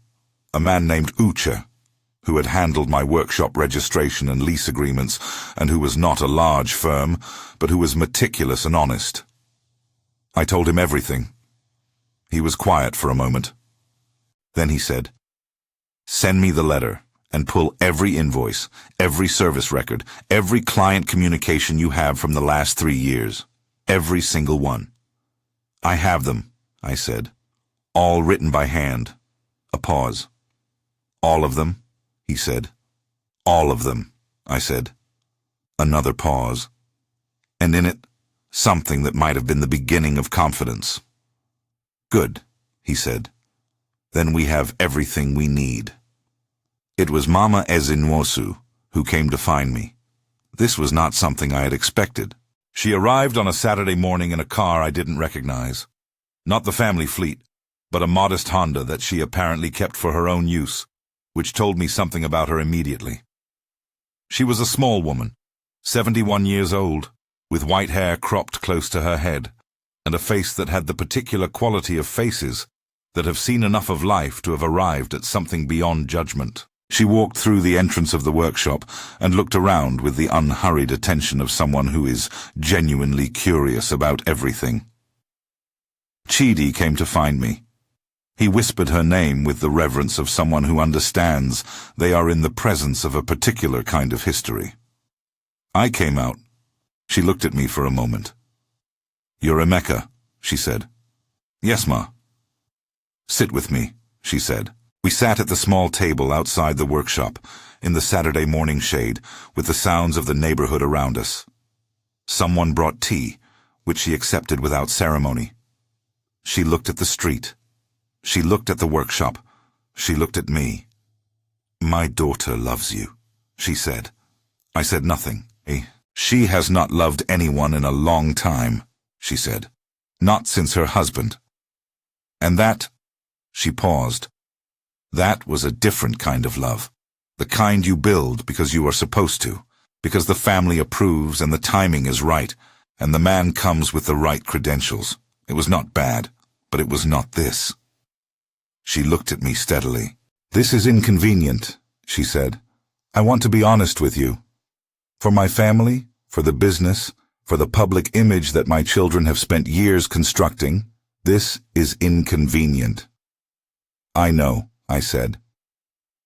a man named Uche, who had handled my workshop registration and lease agreements and who was not a large firm, but who was meticulous and honest. I told him everything. He was quiet for a moment. Then he said, "Send me the letter and pull every invoice, every service record, every client communication you have from the last 3 years. Every single one." "I have them," I said. "All written by hand." A pause. "All of them?" he said. "All of them," I said. Another pause. And in it, something that might have been the beginning of confidence. "Good," he said. "Then we have everything we need." It was Mama Ezenwosu who came to find me. This was not something I had expected. She arrived on a Saturday morning in a car I didn't recognize. Not the family fleet, but a modest Honda that she apparently kept for her own use, which told me something about her immediately. She was a small woman, 71 years old, with white hair cropped close to her head, and a face that had the particular quality of faces that have seen enough of life to have arrived at something beyond judgment. She walked through the entrance of the workshop and looked around with the unhurried attention of someone who is genuinely curious about everything. Chidi came to find me. He whispered her name with the reverence of someone who understands they are in the presence of a particular kind of history. I came out. She looked at me for a moment. "You're Emeka," she said. "Yes, Ma." "Sit with me," she said. We sat at the small table outside the workshop, in the Saturday morning shade, with the sounds of the neighborhood around us. Someone brought tea, which she accepted without ceremony. She looked at the street. She looked at the workshop. She looked at me. "My daughter loves you," she said. I said nothing. "She has not loved anyone in a long time," she said. "Not since her husband. And that," she paused, "that was a different kind of love. The kind you build because you are supposed to, because the family approves and the timing is right, and the man comes with the right credentials. It was not bad, but it was not this." She looked at me steadily. "This is inconvenient," she said. "I want to be honest with you. For my family, for the business, for the public image that my children have spent years constructing, this is inconvenient." "I know," I said.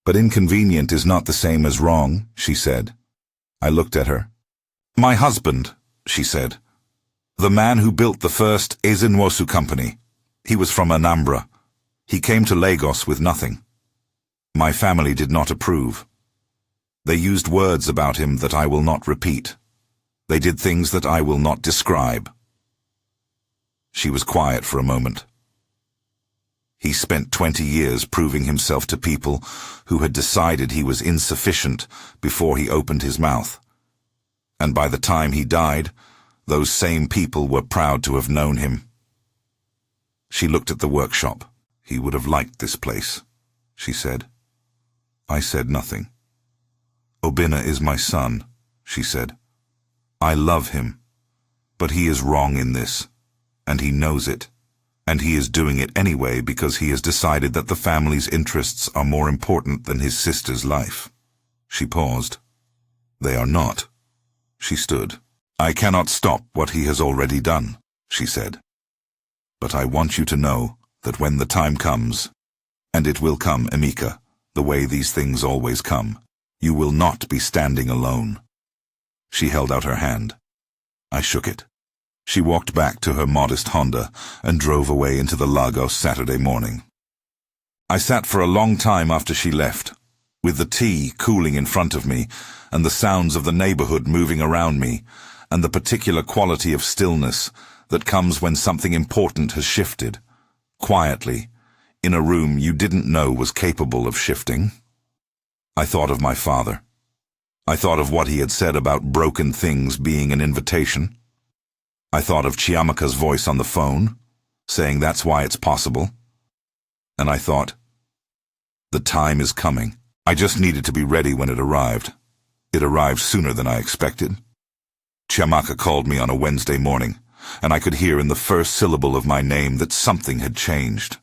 "But inconvenient is not the same as wrong," she said. I looked at her. "My husband," she said. "The man who built the first Ezenwosu company. He was from Anambra. He came to Lagos with nothing. My family did not approve. They used words about him that I will not repeat. They did things that I will not describe." She was quiet for a moment. "He spent 20 years proving himself to people who had decided he was insufficient before he opened his mouth. And by the time he died, those same people were proud to have known him." She looked at the workshop. "He would have liked this place," she said. I said nothing. "Obina is my son," she said. "I love him, but he is wrong in this, and he knows it. And he is doing it anyway because he has decided that the family's interests are more important than his sister's life." She paused. "They are not." She stood. "I cannot stop what he has already done," she said. "But I want you to know that when the time comes, and it will come, Emeka, the way these things always come, you will not be standing alone." She held out her hand. I shook it. She walked back to her modest Honda and drove away into the Lagos Saturday morning. I sat for a long time after she left, with the tea cooling in front of me and the sounds of the neighborhood moving around me, and the particular quality of stillness that comes when something important has shifted, quietly, in a room you didn't know was capable of shifting. I thought of my father. I thought of what he had said about broken things being an invitation. I thought of Chiamaka's voice on the phone, saying that's why it's possible. And I thought, the time is coming. I just needed to be ready when it arrived. It arrived sooner than I expected. Chiamaka called me on a Wednesday morning, and I could hear in the first syllable of my name that something had changed.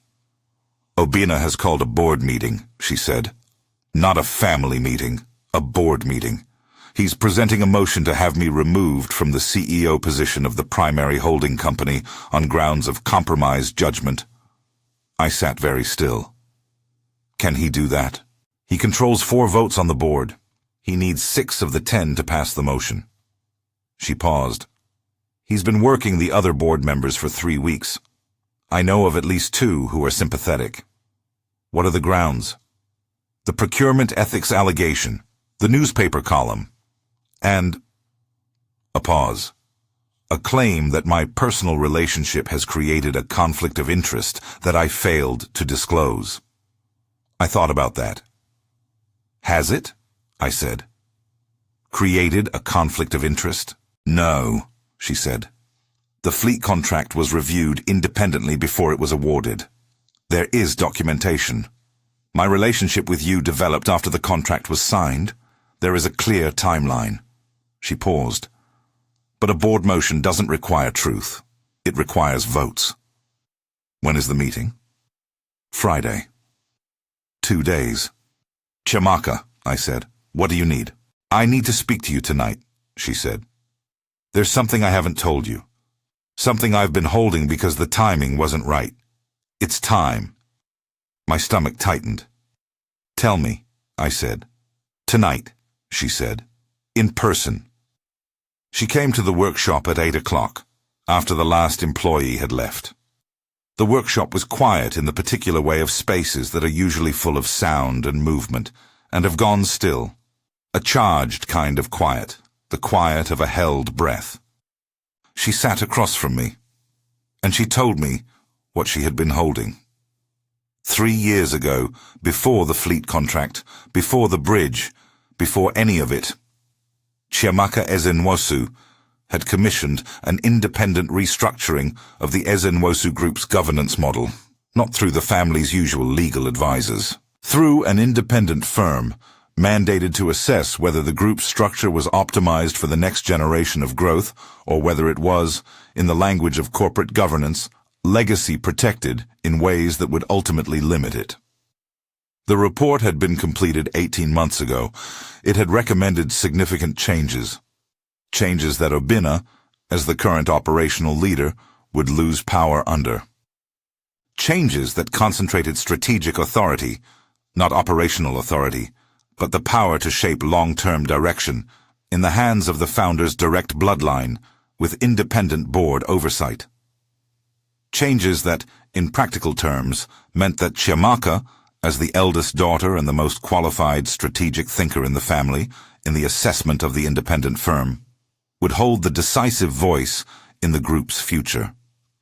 Obina has called a board meeting, she said. Not a family meeting, a board meeting. He's presenting a motion to have me removed from the CEO position of the primary holding company on grounds of compromised judgment. I sat very still. Can he do that? He controls 4 votes on the board. He needs 6 of the 10 to pass the motion. She paused. He's been working the other board members for 3 weeks. I know of at least 2 who are sympathetic. What are the grounds? The procurement ethics allegation, the newspaper column, and a pause. A claim that my personal relationship has created a conflict of interest that I failed to disclose. I thought about that. Has it? I said. Created a conflict of interest? No, she said. The fleet contract was reviewed independently before it was awarded. There is documentation. My relationship with you developed after the contract was signed. There is a clear timeline. She paused. But a board motion doesn't require truth. It requires votes. When is the meeting? Friday. 2 days. Chiamaka, I said. What do you need? I need to speak to you tonight, she said. There's something I haven't told you. Something I've been holding because the timing wasn't right. It's time. My stomach tightened. Tell me, I said. Tonight, she said. In person. She came to the workshop at 8 o'clock, after the last employee had left. The workshop was quiet in the particular way of spaces that are usually full of sound and movement, and have gone still. A charged kind of quiet, the quiet of a held breath. She sat across from me, and she told me what she had been holding. 3 years ago, before the fleet contract, before the bridge, before any of it, Chiamaka Ezenwosu had commissioned an independent restructuring of the Ezenwosu Group's governance model, not through the family's usual legal advisors, through an independent firm mandated to assess whether the group's structure was optimized for the next generation of growth or whether it was, in the language of corporate governance, legacy protected in ways that would ultimately limit it. The report had been completed 18 months ago. It had recommended significant changes. Changes that Obina, as the current operational leader, would lose power under. Changes that concentrated strategic authority, not operational authority, but the power to shape long-term direction, in the hands of the founder's direct bloodline, with independent board oversight. Changes that, in practical terms, meant that Chiamaka, as the eldest daughter and the most qualified strategic thinker in the family, in the assessment of the independent firm, would hold the decisive voice in the group's future.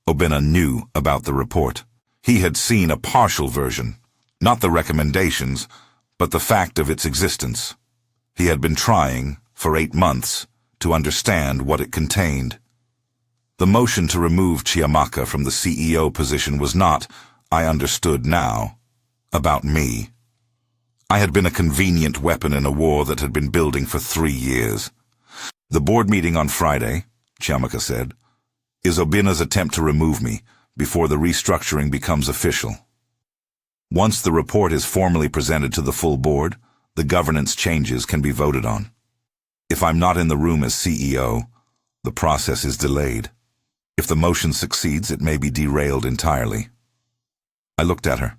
Obina knew about the report. He had seen a partial version, not the recommendations, but the fact of its existence. He had been trying, for 8 months, to understand what it contained. The motion to remove Chiamaka from the CEO position was not, I understood now, about me. I had been a convenient weapon in a war that had been building for 3 years. The board meeting on Friday, Chiamaka said, is Obina's attempt to remove me before the restructuring becomes official. Once the report is formally presented to the full board, the governance changes can be voted on. If I'm not in the room as CEO, the process is delayed. If the motion succeeds, it may be derailed entirely. I looked at her.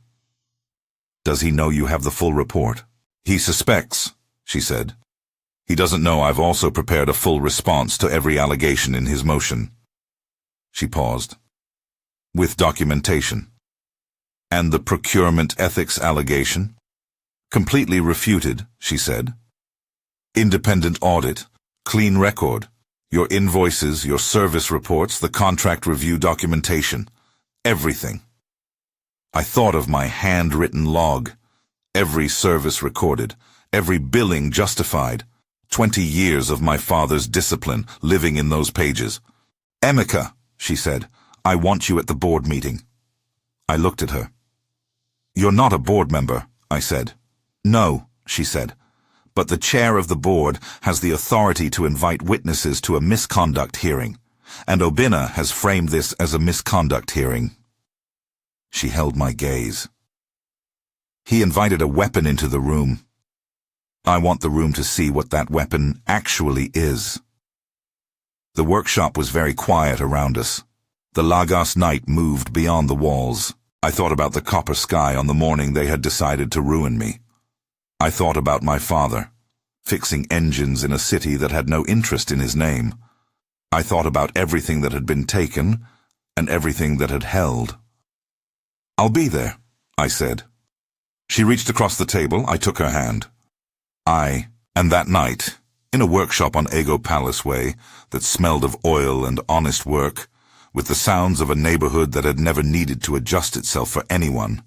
Does he know you have the full report? He suspects, she said. He doesn't know I've also prepared a full response to every allegation in his motion. She paused. With documentation. And the procurement ethics allegation? Completely refuted, she said. Independent audit, clean record. Your invoices, your service reports, the contract review documentation. Everything. I thought of my handwritten log. Every service recorded. Every billing justified. 20 years of my father's discipline living in those pages. "Emeka," she said, "I want you at the board meeting." I looked at her. "You're not a board member," I said. "No," she said, "but the chair of the board has the authority to invite witnesses to a misconduct hearing, and Obinna has framed this as a misconduct hearing." She held my gaze. "He invited a weapon into the room. I want the room to see what that weapon actually is." The workshop was very quiet around us. The Lagos night moved beyond the walls. I thought about the copper sky on the morning they had decided to ruin me. I thought about my father, fixing engines in a city that had no interest in his name. I thought about everything that had been taken and everything that had held. "I'll be there," I said. She reached across the table. I took her hand. And that night, in a workshop on Ego Palace Way that smelled of oil and honest work, with the sounds of a neighborhood that had never needed to adjust itself for anyone,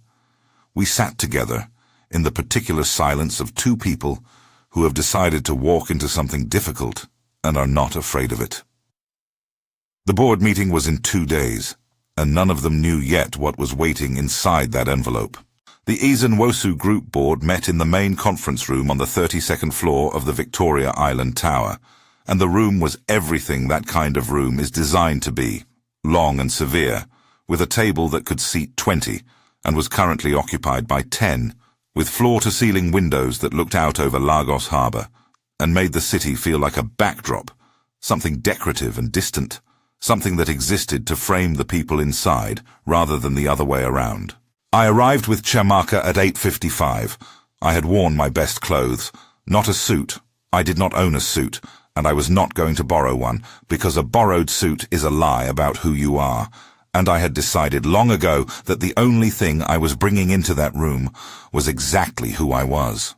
we sat together in the particular silence of two people who have decided to walk into something difficult and are not afraid of it. The board meeting was in 2 days, and none of them knew yet what was waiting inside that envelope. The Izenwosu Group Board met in the main conference room on the 32nd floor of the Victoria Island Tower, and the room was everything that kind of room is designed to be, long and severe, with a table that could seat 20, and was currently occupied by 10, with floor-to-ceiling windows that looked out over Lagos Harbour, and made the city feel like a backdrop, something decorative and distant, something that existed to frame the people inside rather than the other way around. I arrived with Chamaka at 8:55. I had worn my best clothes, not a suit. I did not own a suit, and I was not going to borrow one, because a borrowed suit is a lie about who you are, and I had decided long ago that the only thing I was bringing into that room was exactly who I was.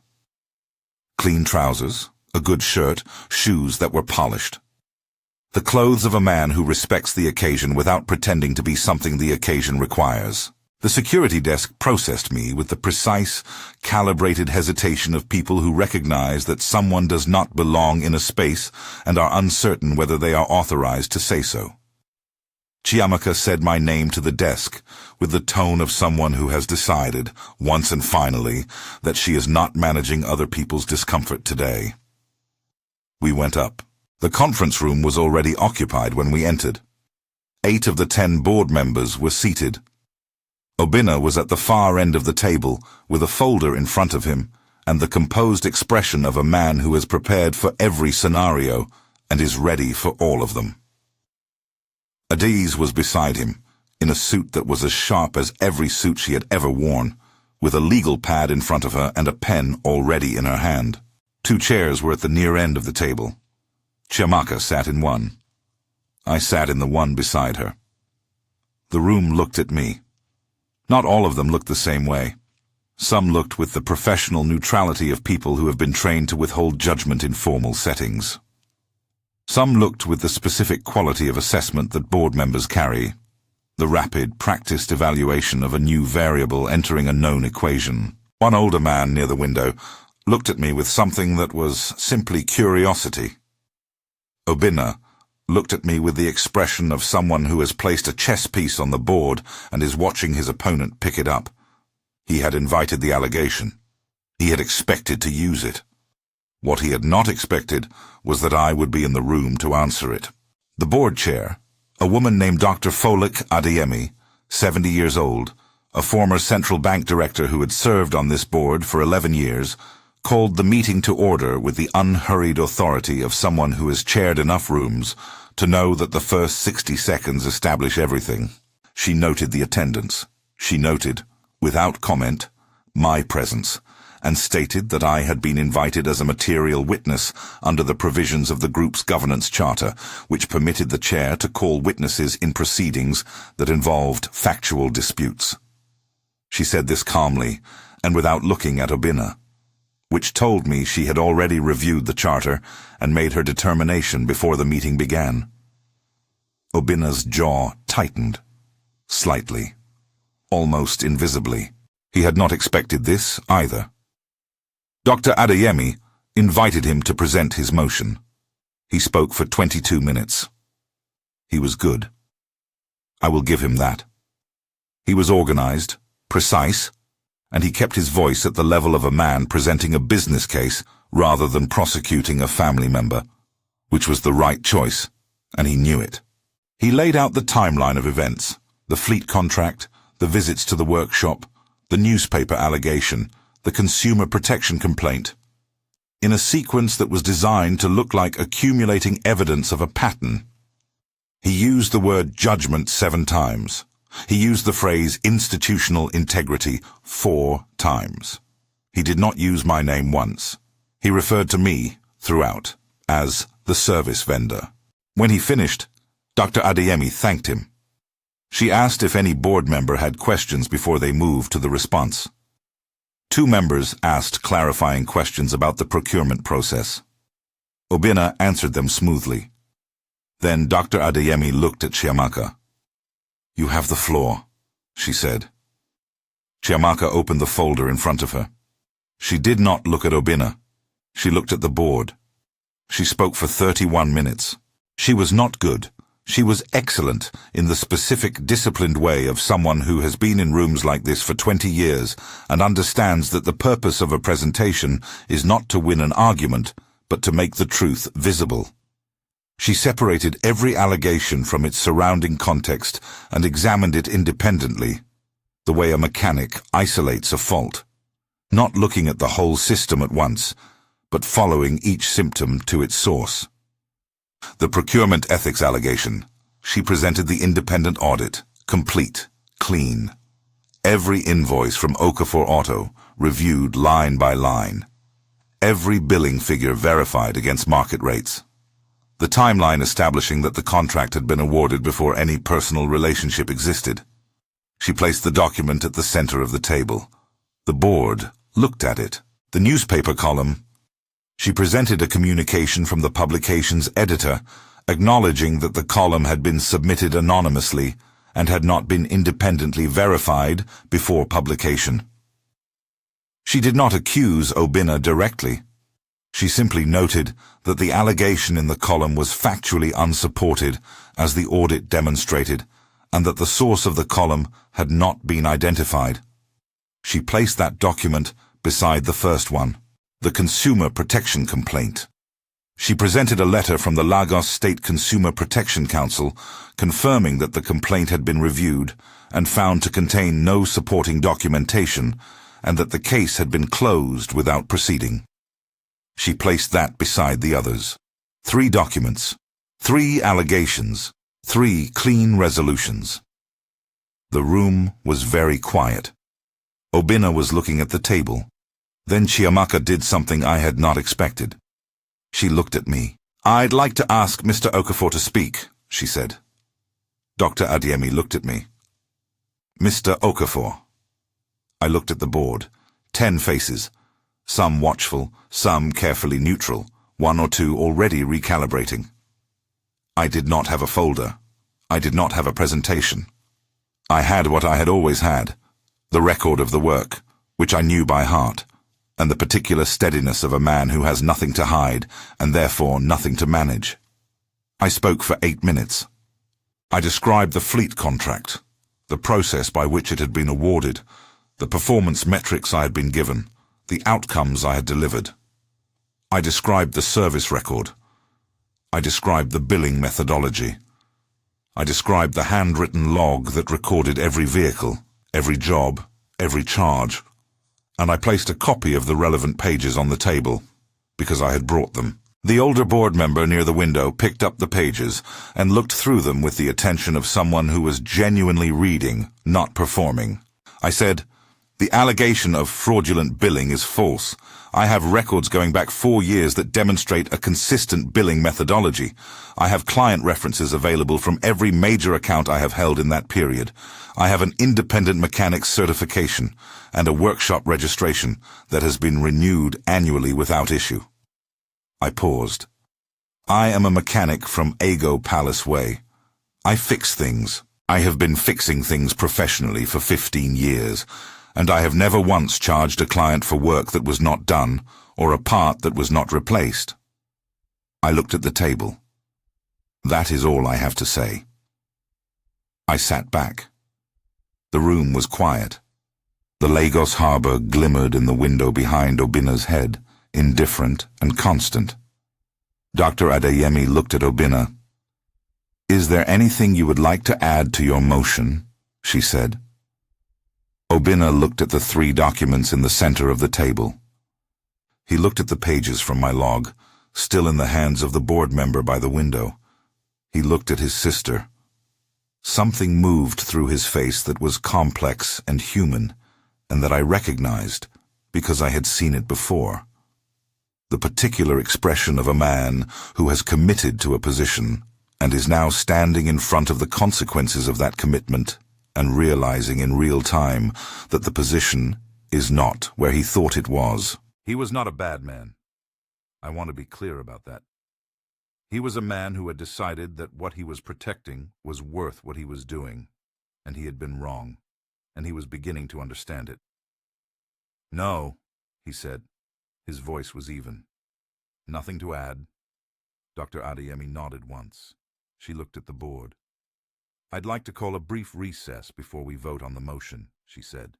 Clean trousers, a good shirt, shoes that were polished. The clothes of a man who respects the occasion without pretending to be something the occasion requires. The security desk processed me with the precise, calibrated hesitation of people who recognize that someone does not belong in a space and are uncertain whether they are authorized to say so. Chiamaka said my name to the desk with the tone of someone who has decided, once and finally, that she is not managing other people's discomfort today. We went up. The conference room was already occupied when we entered. 8 of the 10 board members were seated. Obinna was at the far end of the table, with a folder in front of him, and the composed expression of a man who is prepared for every scenario and is ready for all of them. Adiz was beside him, in a suit that was as sharp as every suit she had ever worn, with a legal pad in front of her and a pen already in her hand. 2 chairs were at the near end of the table. Chiamaka sat in one. I sat in the one beside her. The room looked at me. Not all of them looked the same way. Some looked with the professional neutrality of people who have been trained to withhold judgment in formal settings. Some looked with the specific quality of assessment that board members carry, the rapid, practiced evaluation of a new variable entering a known equation. One older man near the window looked at me with something that was simply curiosity. Obinna looked at me with the expression of someone who has placed a chess piece on the board and is watching his opponent pick it up. He had invited the allegation. He had expected to use it. What he had not expected was that I would be in the room to answer it. The board chair, a woman named Dr. Folik Adeyemi, 70 years old, a former central bank director who had served on this board for 11 years, called the meeting to order with the unhurried authority of someone who has chaired enough rooms to know that the first 60 seconds establish everything. She noted the attendance. She noted, without comment, my presence, and stated that I had been invited as a material witness under the provisions of the group's governance charter, which permitted the chair to call witnesses in proceedings that involved factual disputes. She said this calmly and without looking at Obinna. which told me she had already reviewed the charter and made her determination before the meeting began. Obinna's jaw tightened, slightly, almost invisibly. He had not expected this either. Dr. Adeyemi invited him to present his motion. He spoke for 22 minutes. He was good. I will give him that. He was organized, precise, and he kept his voice at the level of a man presenting a business case rather than prosecuting a family member, which was the right choice, and he knew it. He laid out the timeline of events, the fleet contract, the visits to the workshop, the newspaper allegation, the consumer protection complaint, in a sequence that was designed to look like accumulating evidence of a pattern. He used the word judgment 7 times. He used the phrase institutional integrity 4 times. He did not use my name once. He referred to me, throughout, as the service vendor. When he finished, Dr. Adeyemi thanked him. She asked if any board member had questions before they moved to the response. 2 members asked clarifying questions about the procurement process. Obinna answered them smoothly. Then Dr. Adeyemi looked at Chiamaka. "You have the floor," she said. Chiamaka opened the folder in front of her. She did not look at Obinna. She looked at the board. She spoke for 31 minutes. She was not good. She was excellent in the specific, disciplined way of someone who has been in rooms like this for 20 years and understands that the purpose of a presentation is not to win an argument, but to make the truth visible. She separated every allegation from its surrounding context and examined it independently, the way a mechanic isolates a fault, not looking at the whole system at once, but following each symptom to its source. The procurement ethics allegation. She presented the independent audit, complete, clean. Every invoice from Okafor Auto, reviewed line by line. Every billing figure verified against market rates. The timeline establishing that the contract had been awarded before any personal relationship existed. She placed the document at the center of the table. The board looked at it. The newspaper column. She presented a communication from the publication's editor, acknowledging that the column had been submitted anonymously and had not been independently verified before publication. She did not accuse Obinna directly. She simply noted that the allegation in the column was factually unsupported, as the audit demonstrated, and that the source of the column had not been identified. She placed that document beside the first one, the consumer protection complaint. She presented a letter from the Lagos State Consumer Protection Council confirming that the complaint had been reviewed and found to contain no supporting documentation, and that the case had been closed without proceeding. She placed that beside the others. 3 documents, 3 allegations, 3 clean resolutions. The room was very quiet. Obinna was looking at the table. Then Chiamaka did something I had not expected. She looked at me. "I'd like to ask Mr. Okafor to speak," she said. Dr. Adeyemi looked at me. "Mr. Okafor." I looked at the board. 10 faces. Some watchful, some carefully neutral, 1 or 2 already recalibrating. I did not have a folder. I did not have a presentation. I had what I had always had, the record of the work, which I knew by heart, and the particular steadiness of a man who has nothing to hide and therefore nothing to manage. I spoke for 8 minutes. I described the fleet contract, the process by which it had been awarded, the performance metrics I had been given, the outcomes I had delivered. I described the service record. I described the billing methodology. I described the handwritten log that recorded every vehicle, every job, every charge, and I placed a copy of the relevant pages on the table, because I had brought them. The older board member near the window picked up the pages and looked through them with the attention of someone who was genuinely reading, not performing. I said, The allegation of fraudulent billing is false. I have records going back 4 years that demonstrate a consistent billing methodology. I have client references available from every major account I have held in that period. I have an independent mechanic's certification and a workshop registration that has been renewed annually without issue. I paused. I am a mechanic from Ago Palace Way. I fix things. I have been fixing things professionally for 15 years, and I have never once charged a client for work that was not done or a part that was not replaced. I looked at the table. That is all I have to say. I sat back. The room was quiet. The Lagos harbour glimmered in the window behind Obinna's head, indifferent and constant. Dr. Adeyemi looked at Obinna. "Is there anything you would like to add to your motion?" she said. Obinna looked at the 3 documents in the center of the table. He looked at the pages from my log, still in the hands of the board member by the window. He looked at his sister. Something moved through his face that was complex and human, and that I recognized because I had seen it before. The particular expression of a man who has committed to a position and is now standing in front of the consequences of that commitment and realizing in real time that the position is not where he thought it was. He was not a bad man. I want to be clear about that. He was a man who had decided that what he was protecting was worth what he was doing, and he had been wrong, and he was beginning to understand it. "No," he said. His voice was even. "Nothing to add." Dr. Adeyemi nodded once. She looked at the board. "I'd like to call a brief recess before we vote on the motion," she said.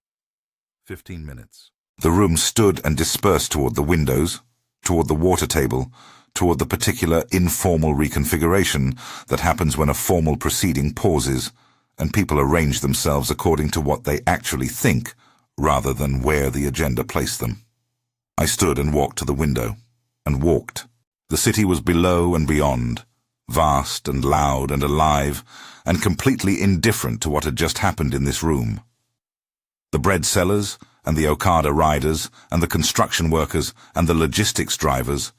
15 minutes. The room stood and dispersed toward the windows, toward the water table, toward the particular informal reconfiguration that happens when a formal proceeding pauses and people arrange themselves according to what they actually think rather than where the agenda placed them. I stood and walked to the window, and walked. The city was below and beyond, vast and loud and alive, and completely indifferent to what had just happened in this room. The bread sellers, and the Okada riders, and the construction workers, and the logistics drivers,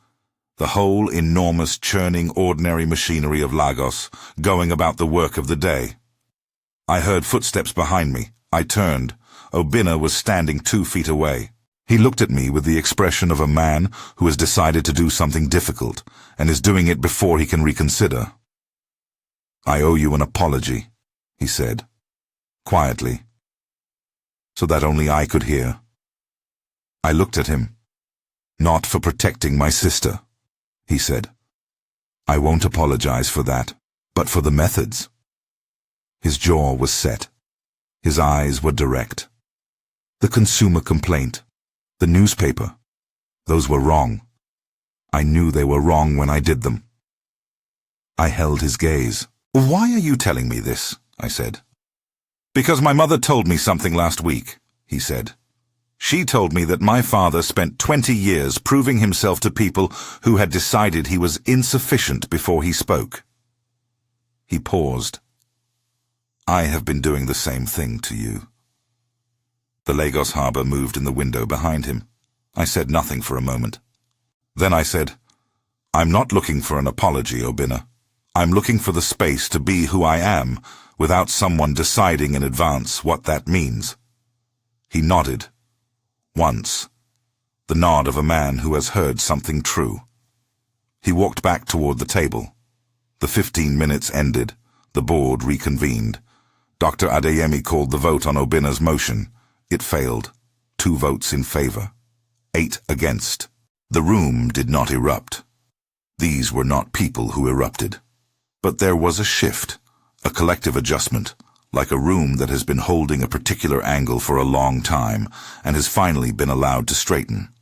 the whole enormous churning ordinary machinery of Lagos, going about the work of the day. I heard footsteps behind me. I turned. Obinna was standing 2 feet away. He looked at me with the expression of a man who has decided to do something difficult and is doing it before he can reconsider. "I owe you an apology," he said, quietly, so that only I could hear. I looked at him. "Not for protecting my sister," he said. "I won't apologize for that, but for the methods." His jaw was set. His eyes were direct. The consumer complaint, the newspaper, those were wrong. I knew they were wrong when I did them. I held his gaze. "Why are you telling me this?" I said. "Because my mother told me something last week," he said. "She told me that my father spent 20 years proving himself to people who had decided he was insufficient before he spoke." He paused. "I have been doing the same thing to you." The Lagos harbour moved in the window behind him. I said nothing for a moment. Then I said, "I'm not looking for an apology, Obinna. I'm looking for the space to be who I am, without someone deciding in advance what that means." He nodded. Once. The nod of a man who has heard something true. He walked back toward the table. The 15 minutes ended. The board reconvened. Dr. Adeyemi called the vote on Obinna's motion. It failed. 2 votes in favor. 8 against. The room did not erupt. These were not people who erupted. But there was a shift, a collective adjustment, like a room that has been holding a particular angle for a long time and has finally been allowed to straighten.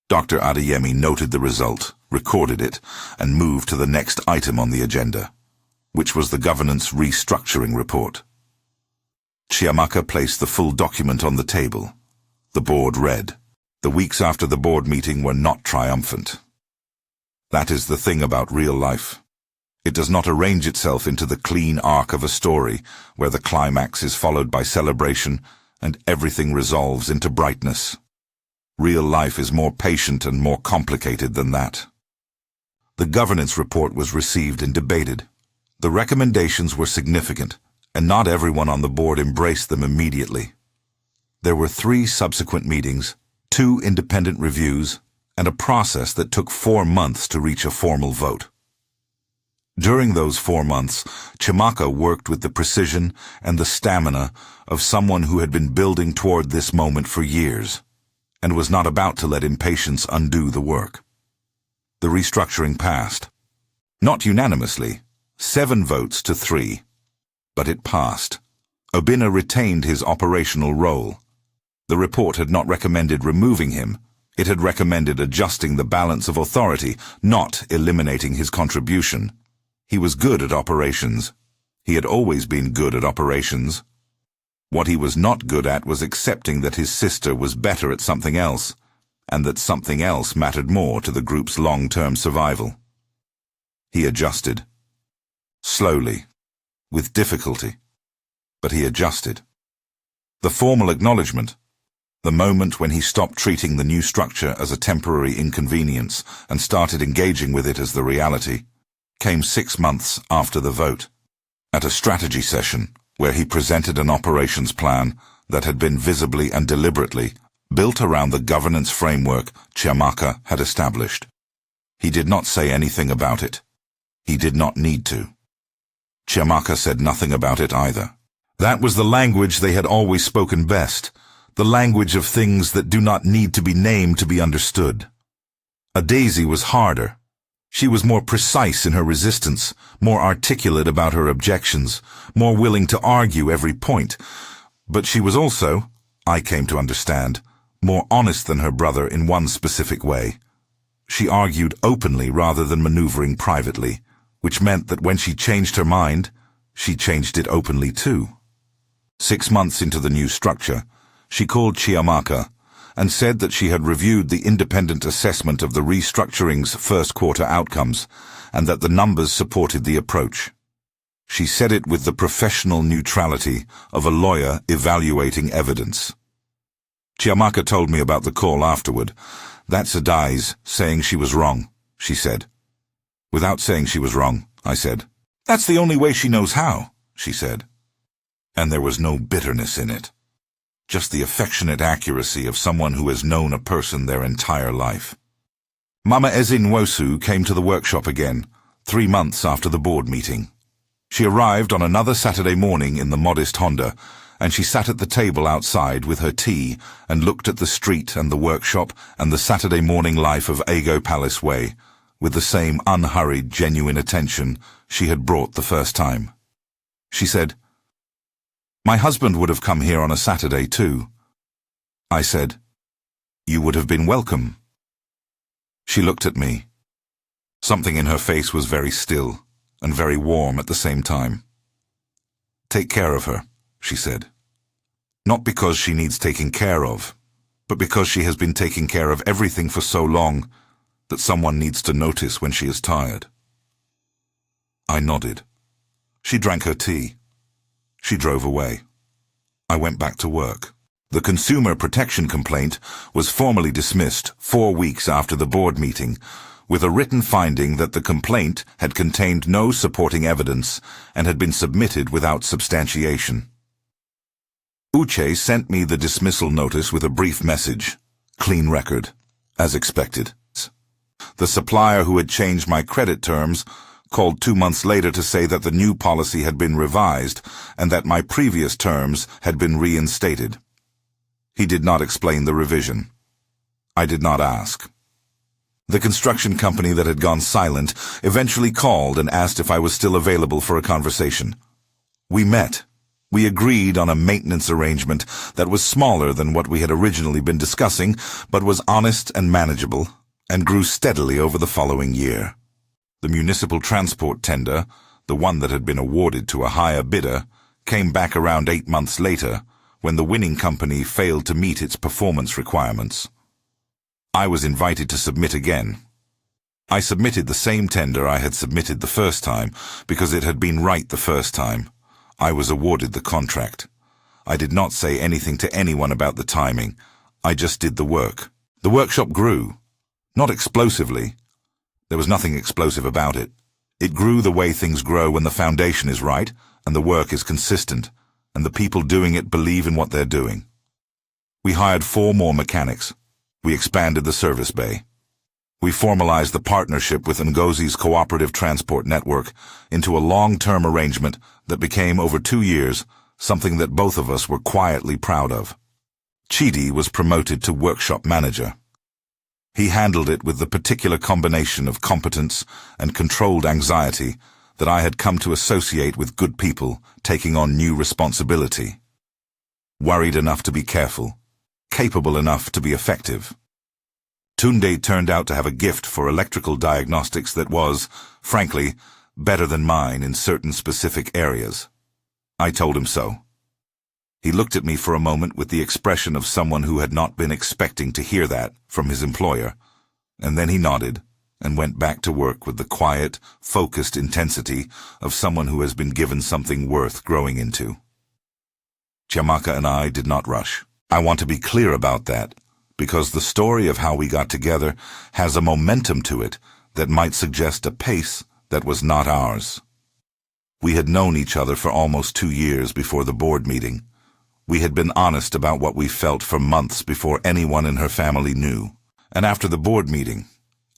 Dr. Adeyemi noted the result, recorded it, and moved to the next item on the agenda, which was the governance restructuring report. Chiamaka placed the full document on the table. The board read. The weeks after the board meeting were not triumphant. That is the thing about real life. It does not arrange itself into the clean arc of a story, where the climax is followed by celebration and everything resolves into brightness. Real life is more patient and more complicated than that. The governance report was received and debated. The recommendations were significant, and not everyone on the board embraced them immediately. There were 3 subsequent meetings, 2 independent reviews, and a process that took 4 months to reach a formal vote. During those 4 months, Emeka worked with the precision and the stamina of someone who had been building toward this moment for years, and was not about to let impatience undo the work. The restructuring passed. Not unanimously, 7 votes to 3. But it passed. Obinna retained his operational role. The report had not recommended removing him. It had recommended adjusting the balance of authority, not eliminating his contribution. He was good at operations. He had always been good at operations. What he was not good at was accepting that his sister was better at something else, and that something else mattered more to the group's long-term survival. He adjusted. Slowly, with difficulty, but he adjusted. The formal acknowledgement, the moment when he stopped treating the new structure as a temporary inconvenience and started engaging with it as the reality, came 6 months after the vote, at a strategy session where he presented an operations plan that had been visibly and deliberately built around the governance framework Emeka had established. He did not say anything about it. He did not need to. Emeka said nothing about it either. That was the language they had always spoken best, the language of things that do not need to be named to be understood. Daisy was harder. She was more precise in her resistance, more articulate about her objections, more willing to argue every point. But she was also, I came to understand, more honest than her brother in one specific way. She argued openly rather than maneuvering privately, which meant that when she changed her mind, she changed it openly too. 6 months into the new structure, she called Emeka and said that she had reviewed the independent assessment of the restructuring's first quarter outcomes and that the numbers supported the approach. She said it with the professional neutrality of a lawyer evaluating evidence. Emeka told me about the call afterward. That's Adai's saying she was wrong, she said. Without saying she was wrong, I said. That's the only way she knows how, she said. And there was no bitterness in it. Just the affectionate accuracy of someone who has known a person their entire life. Mama Ezinwosu came to the workshop again, 3 months after the board meeting. She arrived on another Saturday morning in the modest Honda, and she sat at the table outside with her tea and looked at the street and the workshop and the Saturday morning life of Ago Palace Way, with the same unhurried, genuine attention she had brought the first time. She said, "My husband would have come here on a Saturday too." I said, "You would have been welcome." She looked at me. Something in her face was very still and very warm at the same time. "Take care of her," she said. "Not because she needs taking care of, but because she has been taking care of everything for so long that someone needs to notice when she is tired." I nodded. She drank her tea. She drove away. I went back to work. The consumer protection complaint was formally dismissed 4 weeks after the board meeting, with a written finding that the complaint had contained no supporting evidence and had been submitted without substantiation. Uche sent me the dismissal notice with a brief message, "Clean record," as expected. The supplier who had changed my credit terms called 2 months later to say that the new policy had been revised and that my previous terms had been reinstated. He did not explain the revision. I did not ask. The construction company that had gone silent eventually called and asked if I was still available for a conversation. We met. We agreed on a maintenance arrangement that was smaller than what we had originally been discussing, but was honest and manageable, and grew steadily over the following year. The municipal transport tender, the one that had been awarded to a higher bidder, came back around 8 months later, when the winning company failed to meet its performance requirements. I was invited to submit again. I submitted the same tender I had submitted the first time, because it had been right the first time. I was awarded the contract. I did not say anything to anyone about the timing. I just did the work. The workshop grew. Not explosively. There was nothing explosive about it. It grew the way things grow when the foundation is right, and the work is consistent, and the people doing it believe in what they're doing. We hired 4 more mechanics. We expanded the service bay. We formalized the partnership with Ngozi's cooperative transport network into a long-term arrangement that became, over 2 years, something that both of us were quietly proud of. Chidi was promoted to workshop manager. He handled it with the particular combination of competence and controlled anxiety that I had come to associate with good people taking on new responsibility. Worried enough to be careful, capable enough to be effective. Tunde turned out to have a gift for electrical diagnostics that was, frankly, better than mine in certain specific areas. I told him so. He looked at me for a moment with the expression of someone who had not been expecting to hear that from his employer, and then he nodded and went back to work with the quiet, focused intensity of someone who has been given something worth growing into. Chiamaka and I did not rush. I want to be clear about that, because the story of how we got together has a momentum to it that might suggest a pace that was not ours. We had known each other for almost 2 years before the board meeting. We had been honest about what we felt for months before anyone in her family knew. And after the board meeting,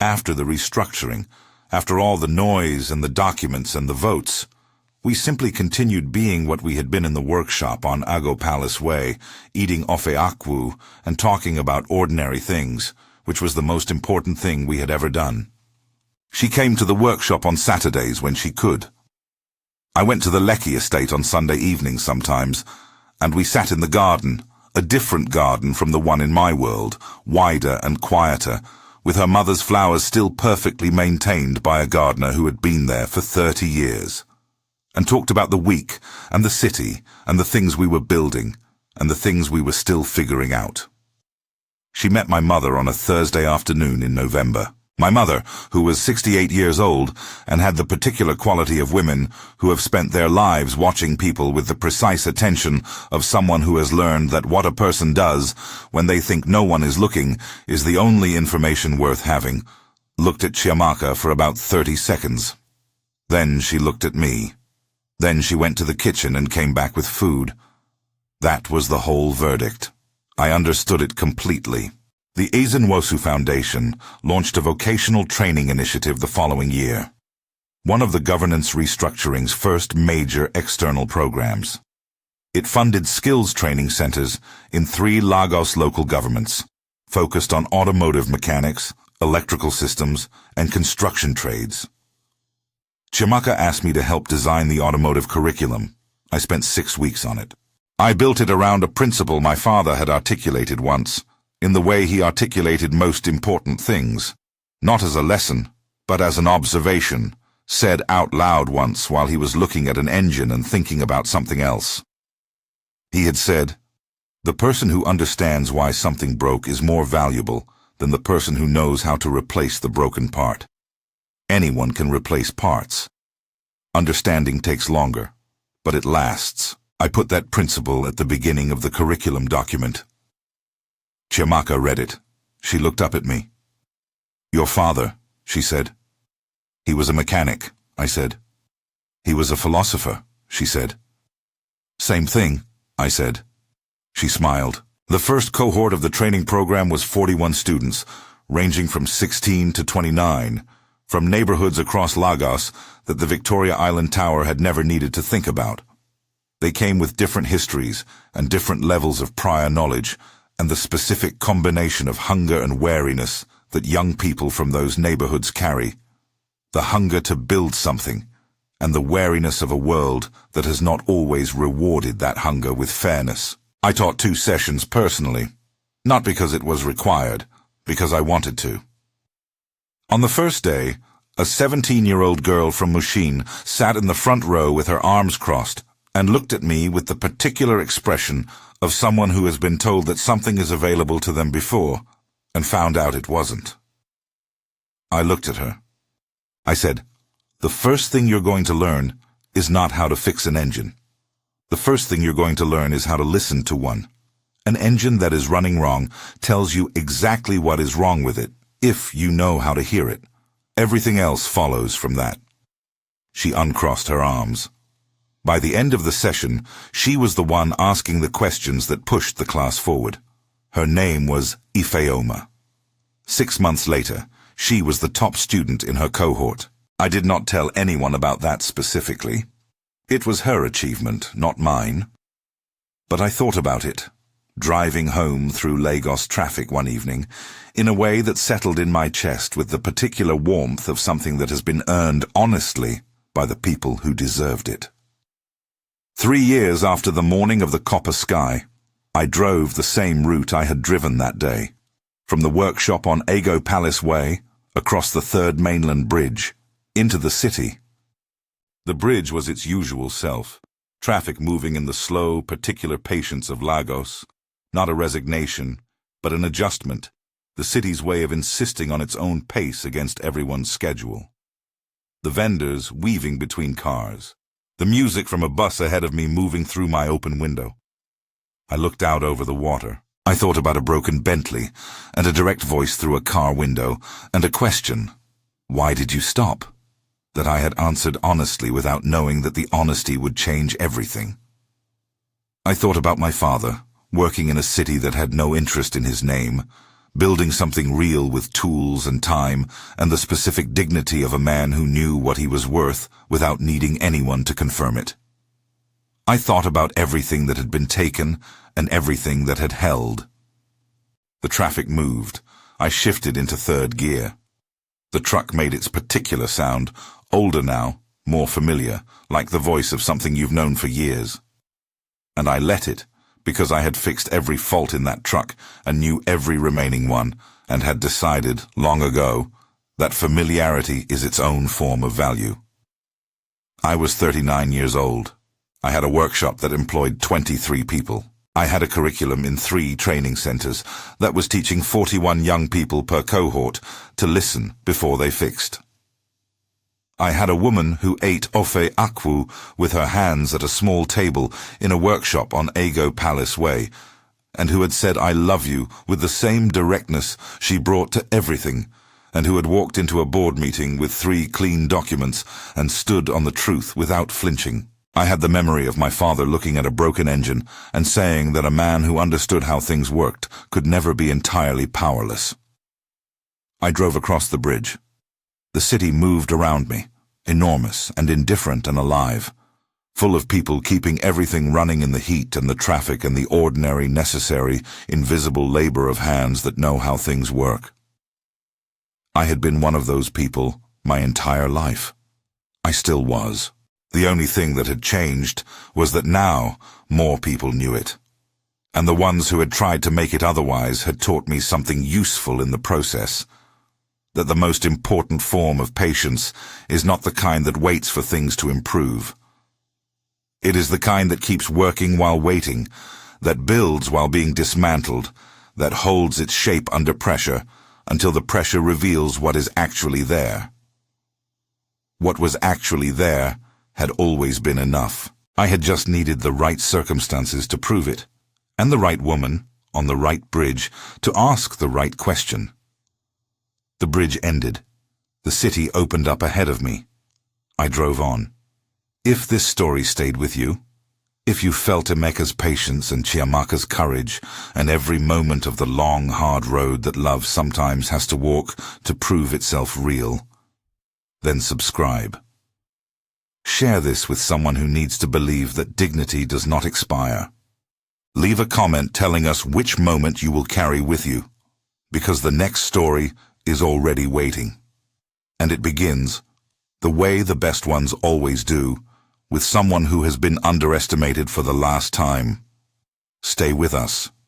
after the restructuring, after all the noise and the documents and the votes, we simply continued being what we had been in the workshop on Ago Palace Way, eating ofe akwu and talking about ordinary things, which was the most important thing we had ever done. She came to the workshop on Saturdays when she could. I went to the Lekki estate on Sunday evenings sometimes, and we sat in the garden, a different garden from the one in my world, wider and quieter, with her mother's flowers still perfectly maintained by a gardener who had been there for 30 years, and talked about the week and the city and the things we were building and the things we were still figuring out. She met my mother on a Thursday afternoon in November. My mother, who was 68 years old and had the particular quality of women who have spent their lives watching people with the precise attention of someone who has learned that what a person does when they think no one is looking is the only information worth having, looked at Chiamaka for about 30 seconds. Then she looked at me. Then she went to the kitchen and came back with food. That was the whole verdict. I understood it completely. The Ezenwosu Foundation launched a vocational training initiative the following year, one of the governance restructuring's first major external programs. It funded skills training centers in 3 Lagos local governments, focused on automotive mechanics, electrical systems, and construction trades. Chiamaka asked me to help design the automotive curriculum. I spent 6 weeks on it. I built it around a principle my father had articulated once, in the way he articulated most important things, not as a lesson, but as an observation, said out loud once while he was looking at an engine and thinking about something else. He had said, "The person who understands why something broke is more valuable than the person who knows how to replace the broken part. Anyone can replace parts. Understanding takes longer, but it lasts." I put that principle at the beginning of the curriculum document. Chiamaka read it. She looked up at me. "Your father," she said. "He was a mechanic," I said. "He was a philosopher," she said. "Same thing," I said. She smiled. The first cohort of the training program was 41 students, ranging from 16 to 29, from neighborhoods across Lagos that the Victoria Island Tower had never needed to think about. They came with different histories and different levels of prior knowledge, and the specific combination of hunger and wariness that young people from those neighborhoods carry. The hunger to build something, and the wariness of a world that has not always rewarded that hunger with fairness. I taught 2 sessions personally, not because it was required, because I wanted to. On the first day, a 17-year-old girl from Mushin sat in the front row with her arms crossed and looked at me with the particular expression of someone who has been told that something is available to them before and found out it wasn't. I looked at her. I said, "The first thing you're going to learn is not how to fix an engine. The first thing you're going to learn is how to listen to one. An engine that is running wrong tells you exactly what is wrong with it, if you know how to hear it. Everything else follows from that. She uncrossed her arms. By the end of the session, she was the one asking the questions that pushed the class forward. Her name was Ifeoma. 6 months later, she was the top student in her cohort. I did not tell anyone about that specifically. It was her achievement, not mine. But I thought about it, driving home through Lagos traffic one evening, in a way that settled in my chest with the particular warmth of something that has been earned honestly by the people who deserved it. 3 years after the morning of the copper sky, I drove the same route I had driven that day, from the workshop on Ego Palace Way, across the Third Mainland Bridge, into the city. The bridge was its usual self, traffic moving in the slow, particular patience of Lagos, not a resignation, but an adjustment, the city's way of insisting on its own pace against everyone's schedule. The vendors weaving between cars, the music from a bus ahead of me moving through my open window. I looked out over the water. I thought about a broken Bentley, and a direct voice through a car window, and a question, "Why did you stop?" that I had answered honestly without knowing that the honesty would change everything. I thought about my father, working in a city that had no interest in his name, building something real with tools and time and the specific dignity of a man who knew what he was worth without needing anyone to confirm it. I thought about everything that had been taken and everything that had held. The traffic moved. I shifted into third gear. The truck made its particular sound, older now, more familiar, like the voice of something you've known for years. And I let it, because I had fixed every fault in that truck and knew every remaining one, and had decided, long ago, that familiarity is its own form of value. I was 39 years old. I had a workshop that employed 23 people. I had a curriculum in 3 training centers that was teaching 41 young people per cohort to listen before they fixed. I had a woman who ate ofe akwu with her hands at a small table in a workshop on Ego Palace Way, and who had said "I love you" with the same directness she brought to everything, and who had walked into a board meeting with 3 clean documents and stood on the truth without flinching. I had the memory of my father looking at a broken engine and saying that a man who understood how things worked could never be entirely powerless. I drove across the bridge. The city moved around me, enormous and indifferent and alive, full of people keeping everything running in the heat and the traffic and the ordinary, necessary, invisible labor of hands that know how things work. I had been one of those people my entire life. I still was. The only thing that had changed was that now more people knew it. And the ones who had tried to make it otherwise had taught me something useful in the process. That the most important form of patience is not the kind that waits for things to improve. It is the kind that keeps working while waiting, that builds while being dismantled, that holds its shape under pressure until the pressure reveals what is actually there. What was actually there had always been enough. I had just needed the right circumstances to prove it, and the right woman, on the right bridge, to ask the right question. The bridge ended. The city opened up ahead of me. I drove on. If this story stayed with you, if you felt Emeka's patience and Chiamaka's courage, and every moment of the long, hard road that love sometimes has to walk to prove itself real, then subscribe. Share this with someone who needs to believe that dignity does not expire. Leave a comment telling us which moment you will carry with you, because the next story is already waiting. And it begins, the way the best ones always do, with someone who has been underestimated for the last time. Stay with us.